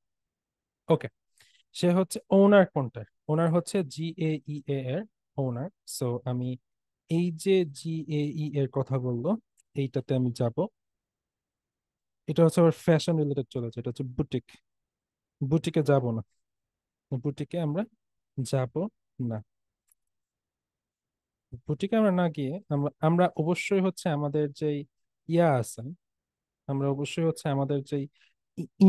ওকে, সে হচ্ছে ওনার কোনটা? ওনার হচ্ছে GAEA এর ওনার। সো আমি এই যে GAE এর কথা বললো, এইটাতে আমি যাব। এটা হচ্ছে আবার ফ্যাশন রিলেটেড চলে যায়, এটা হচ্ছে বুটিক। বুটিকে যাব না, বুটিকে আমরা যাব না। বুটিকে আমরা না গিয়ে আমরা আমরা অবশ্যই হচ্ছে আমাদের যে ইয়া আছে, আমরা অবশ্যই হচ্ছে আমাদের যে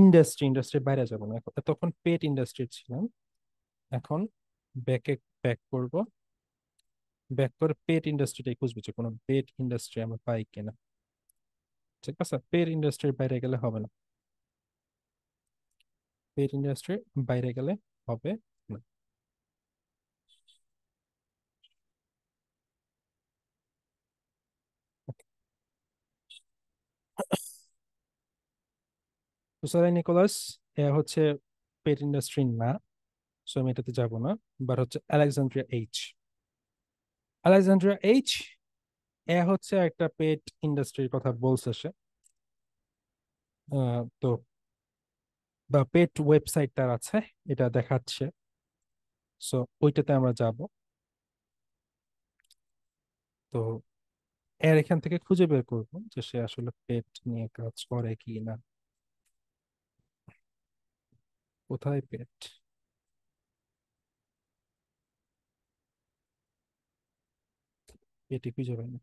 ইন্ডাস্ট্রির বাইরে যাব না। তখন পেট ইন্ডাস্ট্রি ছিলাম, এখন ব্যাকে ব্যাক করব, ব্যাক করে পেট ইন্ডাস্ট্রিটাই খুঁজবো যে কোনো পেট ইন্ডাস্ট্রি আমরা পাই কিনা। ঠিক আছে, পেট ইন্ডাস্ট্রির বাইরে গেলে হবে না, পেট ইন্ডাস্ট্রির বাইরে গেলে হবে না। তুষার নিকোলাস এ হচ্ছে পেট ইন্ডাস্ট্রি না, সো আমি এটাতে যাবো না। বাট হচ্ছে Alexandria H, Alexandria H A হচ্ছে একটা পেট ইন্ডাস্ট্রির কথা বলছে সে। তো বা পেট ওয়েবসাইট তার আছে, এটা দেখাচ্ছে। সো ওইটাতে আমরা যাব। তো এর এখান থেকে খুঁজে বের করবো যে সে আসলে পেট নিয়ে কাজ করে কি না। কোথায় পেট? পেটে খুঁজে পাই না।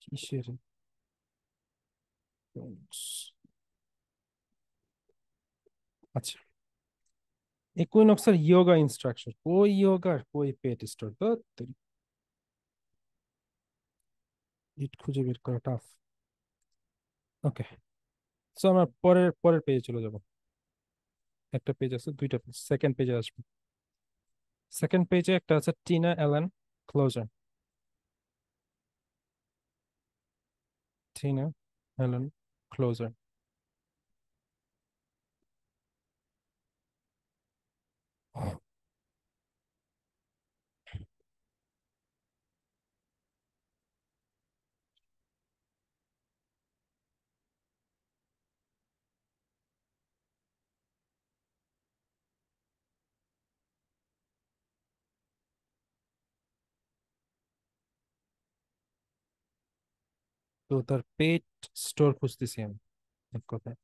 কিসের points? আচ্ছা, ইকুইনক্সের ইয়োগা ইনস্ট্রাকশন, কই ইয়োগা কই পেট স্টোর, তো ইট খুঁজে বের করা টাফ। ওকে, সো আমরা পরের পরের পেজে চলে যাব। একটা পেজ আছে, দুইটা পেজ, সেকেন্ড পেজে আসবো। সেকেন্ড পেজে একটা আছে Tina Allan closure. Tina Allan closure. তো তার পেট স্টোর খুঁজতেছি আমি, এক কথায়।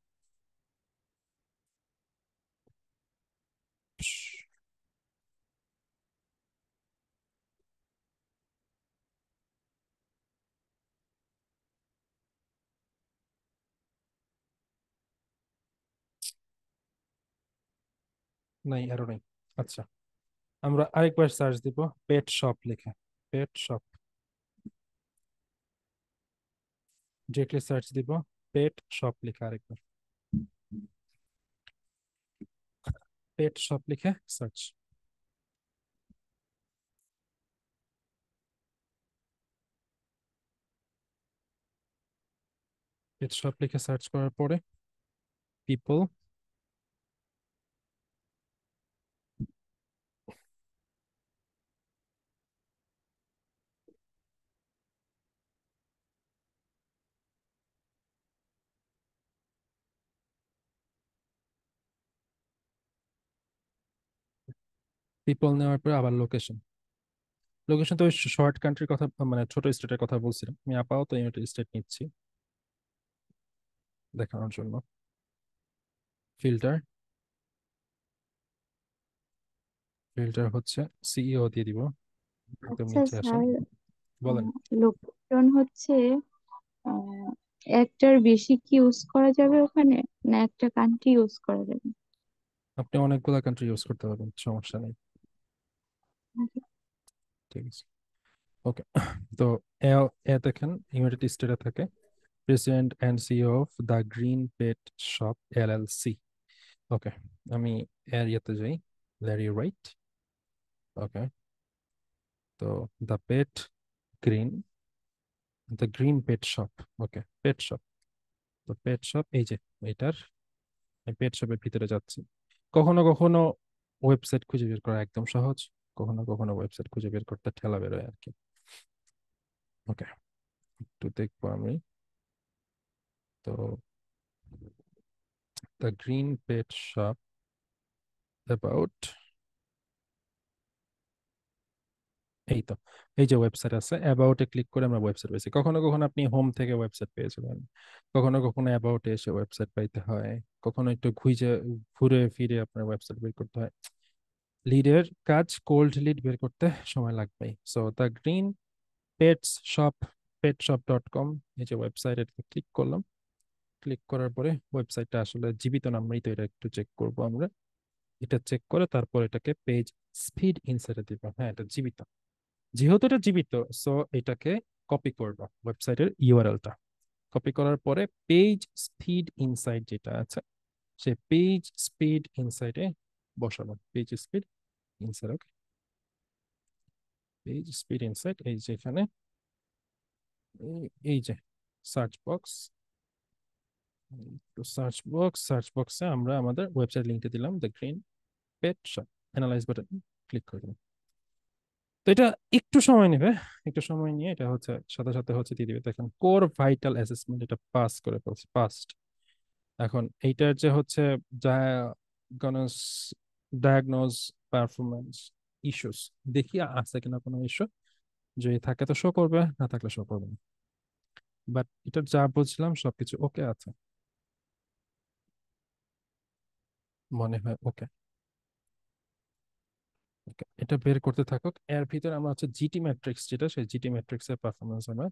নাই, আরো নাই। আচ্ছা, আমরা আরেকবার সার্চ দিব পেট শপ লিখে। পেট শপ, ডিরেক্টলি সার্চ দিব পেট শপ লিখে, আরেকবার পেট শপ লিখে সার্চ। পেট শপ লিখে সার্চ করার পরে পিপল পিপল নেওয়ার পরে আবার লোকেশন। লোকেশন তো শর্ট কান্ট্রির কথা, মানে ছোট স্টেটের কথা বলছিলাম আমি, আপাতত ইউনাইটেড স্টেট নিচ্ছি দেখানোর জন্য। ফিল্টার, ফিল্টার হচ্ছে সিইও দিয়ে দিব। একদম আচ্ছা নিচে আসেন, স্যার, বলেন। লোকেশন হচ্ছে একটার বেশি কি ইউজ করা যাবে ওখানে, না একটা কান্ট্রি ইউজ করা যাবে? আপনি অনেকগুলা কান্ট্রি ইউজ করতে পারবেন, সমস্যা নেই। ঠিক আছে, ওকে। তো এ এ দেখেন ইউনাইটেড স্টেটে থাকে president and CEO of the Green Pet Shop LLC. Okay, আমি এর ইয়েতে যাই, ল্যারি রাইট। ওকে, তো the Pet Green, the Green Pet Shop. Okay, Pet Shop. তো পেট শপ এই যে এটার, পেট শপের ভিতরে যাচ্ছি। কখনো কখনো ওয়েবসাইট খুঁজে বের করা একদম সহজ, কখনো কখনো ওয়েবসাইট খুঁজে বের করতে ঠেলা বেরোয় আর কি। ওকে, একটু দেখবো আমি। তো the Green Pet Shop about, এই তো, এই যে ওয়েবসাইট আছে, অ্যাবাউটে ক্লিক করে আমরা ওয়েবসাইট পেয়েছি। কখনো কখনো আপনি হোম থেকে ওয়েবসাইট পেয়ে যাবেন, কখনো কখনো অ্যাবাউটে এসে ওয়েবসাইট পাইতে হয়, কখনো একটু ঘুরে ফিরে আপনার ওয়েবসাইট বের করতে হয়। লিডের কাজ কোল্ড লিড বের করতে সময় লাগবে। So the green pets shop, petshop.com, এই যে ওয়েবসাইটে ক্লিক করলাম। ক্লিক করার পরে ওয়েবসাইটটা আসলে জীবিত না মৃত এটা একটু চেক করব আমরা। এটা চেক করে তারপর এটাকে পেজ স্পিড ইনসাইটে দিব। হ্যাঁ, এটা জীবিত, যেহেতু এটা জীবিত, সো এটাকে কপি করব, ওয়েবসাইটের ইউআরএলটা কপি করার পরে পেজ স্পিড ইনসাইট যেটা আছে, সে পেজ স্পিড ইনসাইটে বসাবো। পেজ স্পিড ইনসাইট, ওকে, পেজ স্পিড ইনসাইট এই যে এখানে, এই যে সার্চ বক্স, তো সার্চ বক্সে আমরা আমাদের ওয়েবসাইট লিঙ্কটা দিলাম, the Green Pet Shop, analyse button click করে দিলাম। তো এটা একটু সময় নেবে, একটু সময় নিয়ে এটা হচ্ছে সাথে সাথে হচ্ছে দিয়ে দিবে। দেখেন কোর ভাইটাল অ্যাসেসমেন্ট এটা পাস করে ফেলছে, পাস্ট। এখন এইটার যে হচ্ছে ডায়াগনোস, ডায়াগনোজ পারফরমেন্স ইস্যুস, দেখি আছে কিনা কোনো ইস্যু, যদি থাকে তো শো করবে, না থাকলে শো করবে না। বাট এটা যা বুঝলাম সবকিছু ওকে আছে। মনে হয় ওকে। ওকে, এটা বের করতে থাকুক। এর ভিতরে আমরা হচ্ছে জিটি ম্যাট্রিক্স, যেটা সেই জিটি ম্যাট্রিক্স এর পারফরমেন্স আমরা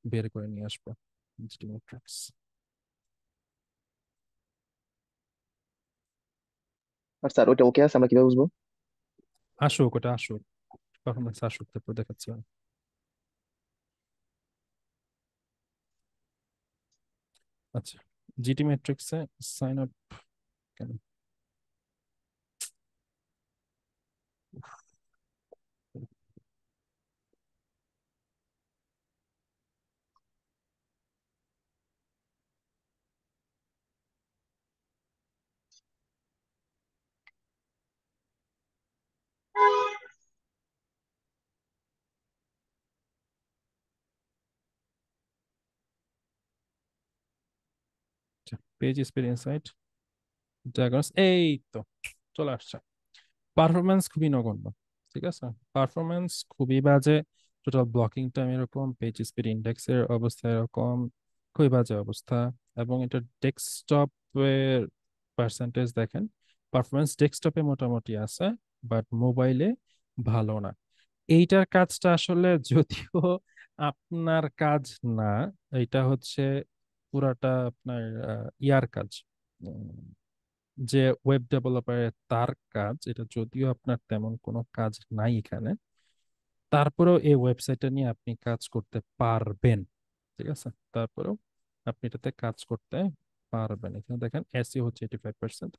বের করে নিয়ে আসবো। জিটি ম্যাট্রিক্স আর স্যার ওইটা ওকে আছে, আমরা কিভাবে বুঝবো? আসুক, ওটা আসুক, পারফরমেন্স আসুক, তারপর দেখাচ্ছি আমি। আচ্ছা, জিটি ম্যাট্রিক্সে সাইন আপ কেন? পেজ স্পিড ইনসাইট ডায়াগ্রামস, এই তো চলে আসছে। পারফরমেন্স খুবই নগণ্য, ঠিক আছে, পারফরমেন্স খুবই বাজে। টোটাল ব্লকিং টাইম এরকম, পেজ স্পিড ইন্ডেক্সের অবস্থা এরকম, খুবই বাজে অবস্থা। এবং এটা ডেস্কটপের পার্সেন্টেজ দেখেন, পারফরমেন্স ডেস্কটপে মোটামুটি আছে, বাট মোবাইলে ভালো না। এইটার কাজটা আসলে যদিও আপনার কাজ না, এটা হচ্ছে পুরাটা আপনার ইয়ার কাজ, যে ওয়েব ডেভেলপারের তার কাজ এটা, যদিও আপনার তেমন কোনো কাজ নাই এখানে, তারপরেও এই ওয়েবসাইটটা নিয়ে আপনি কাজ করতে পারবেন, ঠিক আছে, তারপরেও আপনি এটাতে কাজ করতে পারবেন। এখানে দেখেন এসইও হচ্ছে 85%,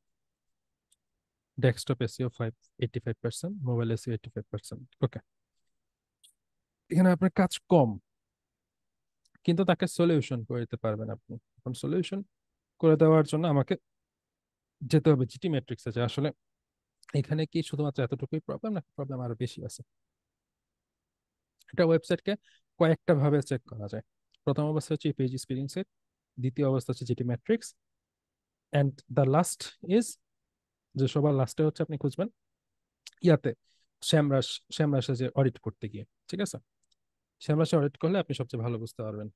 ডেস্কটপ এসইও 85%, মোবাইল এসইও 85%। ওকে, এখানে আপনার কাজ কম, কিন্তু তাকে সলিউশন করে দিতে পারবেন আপনি। এখন সলিউশন করে দেওয়ার জন্য আমাকে যেতে হবে জিটি ম্যাট্রিক্সে, যে আসলে এখানে কি শুধুমাত্র এতটুকুই প্রবলেম, না প্রবলেম আরো বেশি আছে। এটা ওয়েবসাইটকে কয়েকটা ভাবে চেক করা যায়। প্রথম অবস্থা হচ্ছে পেজ স্পিড ইনসাইট, দ্বিতীয় অবস্থা হচ্ছে GTmetrix, and the last is, যে সবার লাস্টে হচ্ছে আপনি খুঁজবেন ইয়াতে শ্যামরাশ, শ্যামরাশে যে অডিট করতে গিয়ে, ঠিক আছে, শ্যামরাশে অডিট করলে আপনি সবচেয়ে ভালো বুঝতে পারবেন।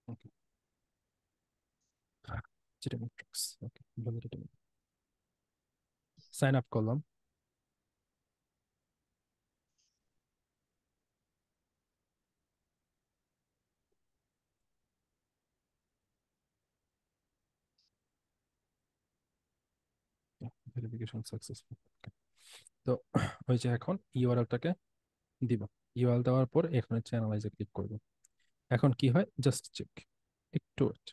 ওকে, জিটি ম্যাট্রিক্স, ওকে, সাইন আপ করলাম। Verification successful. তো ওই যে এখন ইউআরএলটাকে দিব, ইউআরএল দেওয়ার পর এখানে চ্যানেলাইজে ক্লিক করব। এখন কি হয় জাস্ট চেক, একটু wait।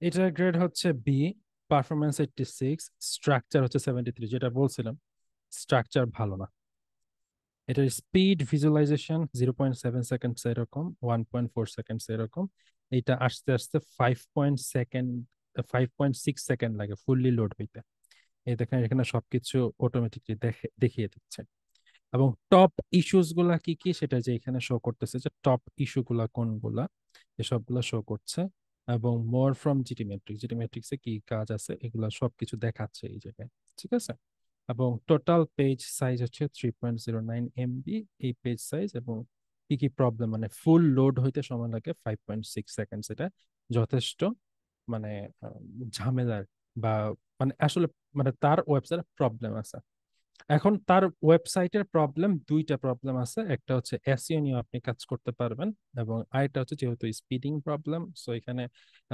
এটার গ্রেড হচ্ছে বি, পারফরমেন্স 86, স্ট্রাকচার হচ্ছে 73, যেটা বলছিলাম স্ট্রাকচার ভালো না। এটার স্পিড ভিজুয়ালাইজেশন 0.7 সেকেন্ডস এরকম, 1.4 সেকেন্ডস এরকম। এটা আস্তে আস্তে 5.6 সেকেন্ড লাগে ফুললি লোড হইতে। এই দেখেন এখানে সবকিছু অটোমেটিকলি দেখিয়ে দিচ্ছে। এবং টপ ইস্যুস গুলা কি কি সেটা যে এখানে শো করতেছে, যে টপ ইস্যু গুলা কোনগুলা, এসবগুলা শো করছে। এবং মোর ফ্রম জিটি ম্যাট্রিক্স, জিটি ম্যাট্রিক্সে কি কাজ আছে এগুলা সবকিছু দেখাচ্ছে এই জায়গায়, ঠিক আছে। এবং টোটাল পেজ সাইজ হচ্ছে 3.09 MB এই পেজ সাইজ। এবং কি কি প্রবলেম, মানে ফুল লোড হইতে সময় লাগে 5.6 সেকেন্ডস, এটা যথেষ্ট মানে ঝামেলার, বা মানে আসলে মানে তার ওয়েবসাইটে প্রবলেম আছে। এখন তার ওয়েবসাইটের প্রবলেম, দুইটা প্রবলেম আছে, একটা হচ্ছে এসইও নিয়ে আপনি কাজ করতে পারবেন, এবং আরেকটা হচ্ছে যেহেতু স্পিডিং প্রবলেম, সো এখানে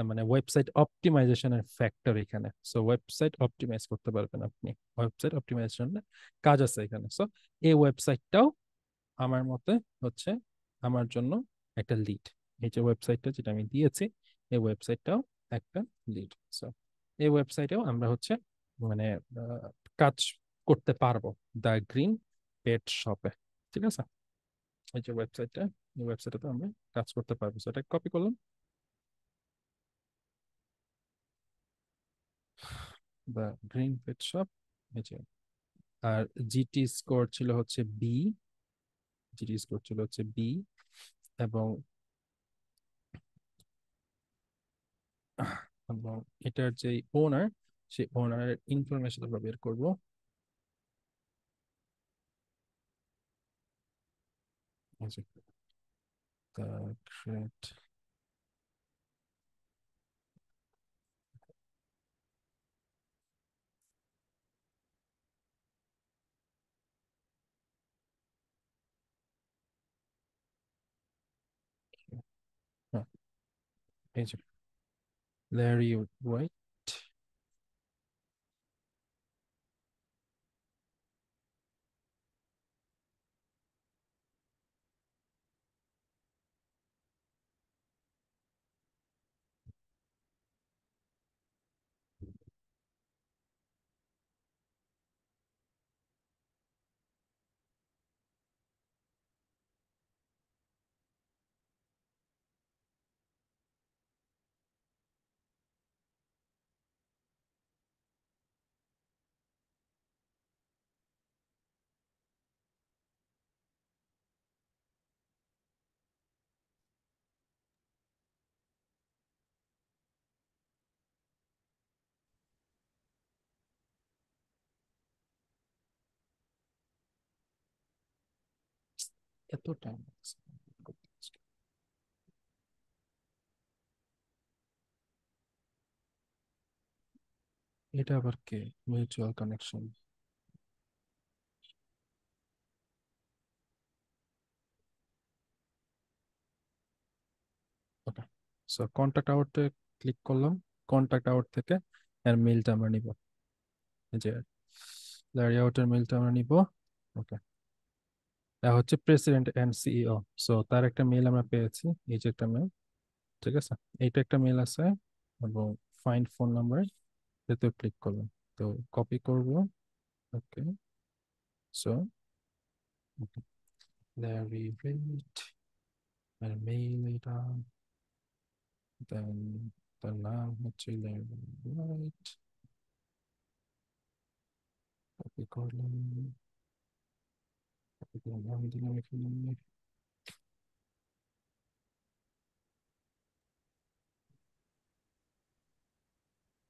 মানে ওয়েবসাইট অপটিমাইজেশনের ফ্যাক্টর এখানে, সো ওয়েবসাইট অপটিমাইজ করতে পারবেন আপনি, ওয়েবসাইট অপটিমাইজেশনের কাজ আছে এখানে। সো এই ওয়েবসাইটটাও আমার মতে হচ্ছে আমার জন্য একটা লিড। এই যে ওয়েবসাইটটা যেটা আমি দিয়েছি, এই ওয়েবসাইটটাও একটা লিড। সো এই ওয়েবসাইটেও আমরা হচ্ছে মানে কাজ করতে পারবো দ্য গ্রিন পেট শপে। ঠিক আছে, এই যে ওয়েবসাইটটা, এই ওয়েবসাইটে আমরা কাজ করতে পারবো। So, এটা কপি করলাম, দ্য গ্রিন পেট শপ। এই যে, আর জিটি স্কোর ছিল হচ্ছে বি, জিটি স্কোর ছিল হচ্ছে বি, এবং এবং এটার যে ওনার, সেই ওনারের ইনফরমেশন আমরা বের করবো। এই যে, the great হ্যাঁ, এই যে ল্যারি হোয়াইট। এত টাইম এটা আবার কে? Mutual connection. Okay, so contact আউটে ক্লিক করলাম। কন্ট্যাক্ট আউট থেকে এর মেইলটা আমরা নিব, এই যে ল্যারি আউটের মেইলটা আমরা নিব। ওকে, এটা হচ্ছে প্রেসিডেন্ট এন্ড সিইও। সো তার একটা মেইল আমরা পেয়েছি, এই যে একটা মেইল। ঠিক আছে, এইটা একটা মেইল আছে, এবং ফাইন্ড ফোন নাম্বার, এতে ক্লিক করলাম। তো কপি করব। ওকে, সো ল্যারি রেড আর মেইল এটা, দেন তার নাম হচ্ছে ল্যারি রাইট। কপি করলাম, কপি করে নাম দিলাম এখানে,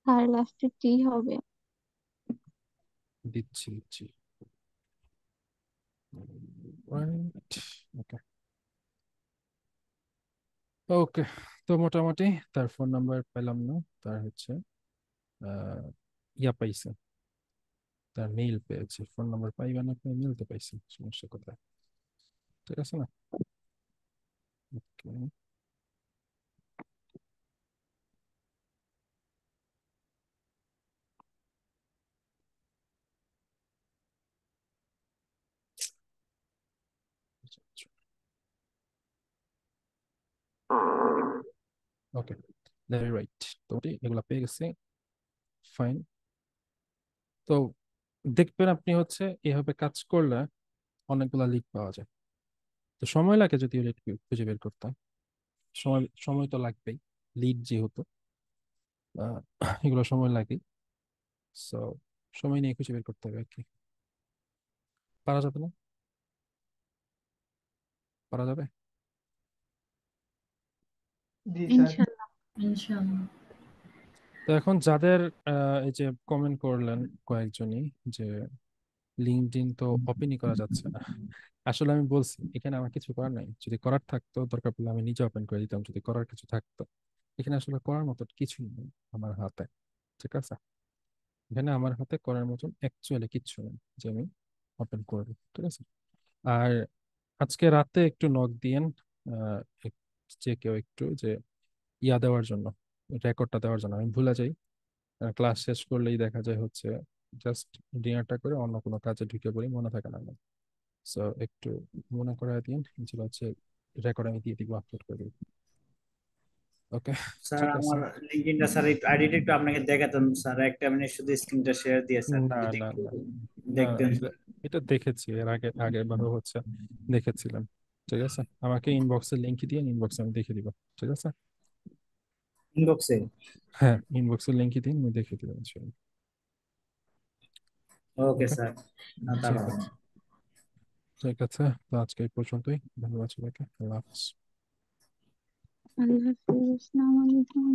আর লাস্টে টি হবে। দিচ্ছি দিচ্ছি। রাইট, ওকে ওকে। তো মোটামুটি তার ফোন নাম্বার পেলাম না, তার হচ্ছে আহ ইয়া পাইছে, তার মেইল পেয়েছি। ফোন নাম্বার পাইবা না, মেইল তো পাইছি, সমস্যা কোথায়? ঠিক আছে না? ওকে, ওকে, রাইট। তো এগুলা পেয়ে গেছি, ফাইন। তো দেখবেন আপনি হচ্ছে এভাবে কাজ করলে অনেকগুলা লিড পাওয়া যায়। তো সময় লাগে যদিও লিড খুঁজে বের করতে, সময় সময় তো লাগবেই, লিড যেহেতু এগুলো সময় লাগে। সো সময় নিয়ে খুঁজে বের করতে হবে আর কি। পারা যাবে না? পারা যাবে। জি স্যার। ইনশাল্লাহ। ইনশাআল্লাহ। তো এখন যাদের এই যে কমেন্ট করলেন কয়েকজনই যে লিঙ্কডইন তো ওপেনই করা যাচ্ছে না, আসলে আমি বলছি এখানে আমার কিছু করার নাই। যদি করার থাকতো দরকার পড়লে আমি নিজে ওপেন করে দিতাম, যদি করার কিছু থাকতো। এখানে আসলে করার মতো কিছুই নেই আমার হাতে। ঠিক আছে, এখানে আমার হাতে করার মতন অ্যাকচুয়ালি কিচ্ছু নেই যে আমি ওপেন করবো। ঠিক আছে, আর আজকে রাতে একটু নক দিয়েন আহ, যে কেউ একটু যে ইয়া দেওয়ার জন্য, রেকর্ডটা দেওয়ার জন্য। আমি ভুলে যাই, ক্লাস শেষ করলেই দেখা যায় হচ্ছে জাস্ট ডিনারটা করে অন্য কোনো কাজে ঢুকে পড়ি, মনে থাকে না। সো একটু মনে করায় দিন, যেটা হচ্ছে রেকর্ড আমি দিয়ে দিব, আপলোড করে দিব। ওকে, স্যার ঠিক আছে। আমার লিঙ্কডইনটা স্যার একটু আইডিটা একটু আপনাকে দেখাতাম স্যার, একটা মিনিট শুধু স্ক্রিনটা শেয়ার দিয়ে স্যার না যদি না একটু না না, দেখতেন। এটা এটা দেখেছি এর আগের বারও হচ্ছে দেখেছিলাম। ঠিক আছে, আমাকে ইনবক্সে লিংক দিয়ে ইনবক্সে আমি দেখে দিব। ঠিক আছে, ইনবক্সে। হ্যাঁ ইনবক্সে লিংক দিন, আমি দেখে দিব ইনশাআল্লাহ। ওকে ওকে, স্যার, ঠিক তাহলে আছে, ঠিক আছে। তো আজকে এই পর্যন্তই। ধন্যবাদ সবাইকে, আল্লাহ হাফিজ। আল্লাহ হাফিজ, আসসালামু আলাইকুম।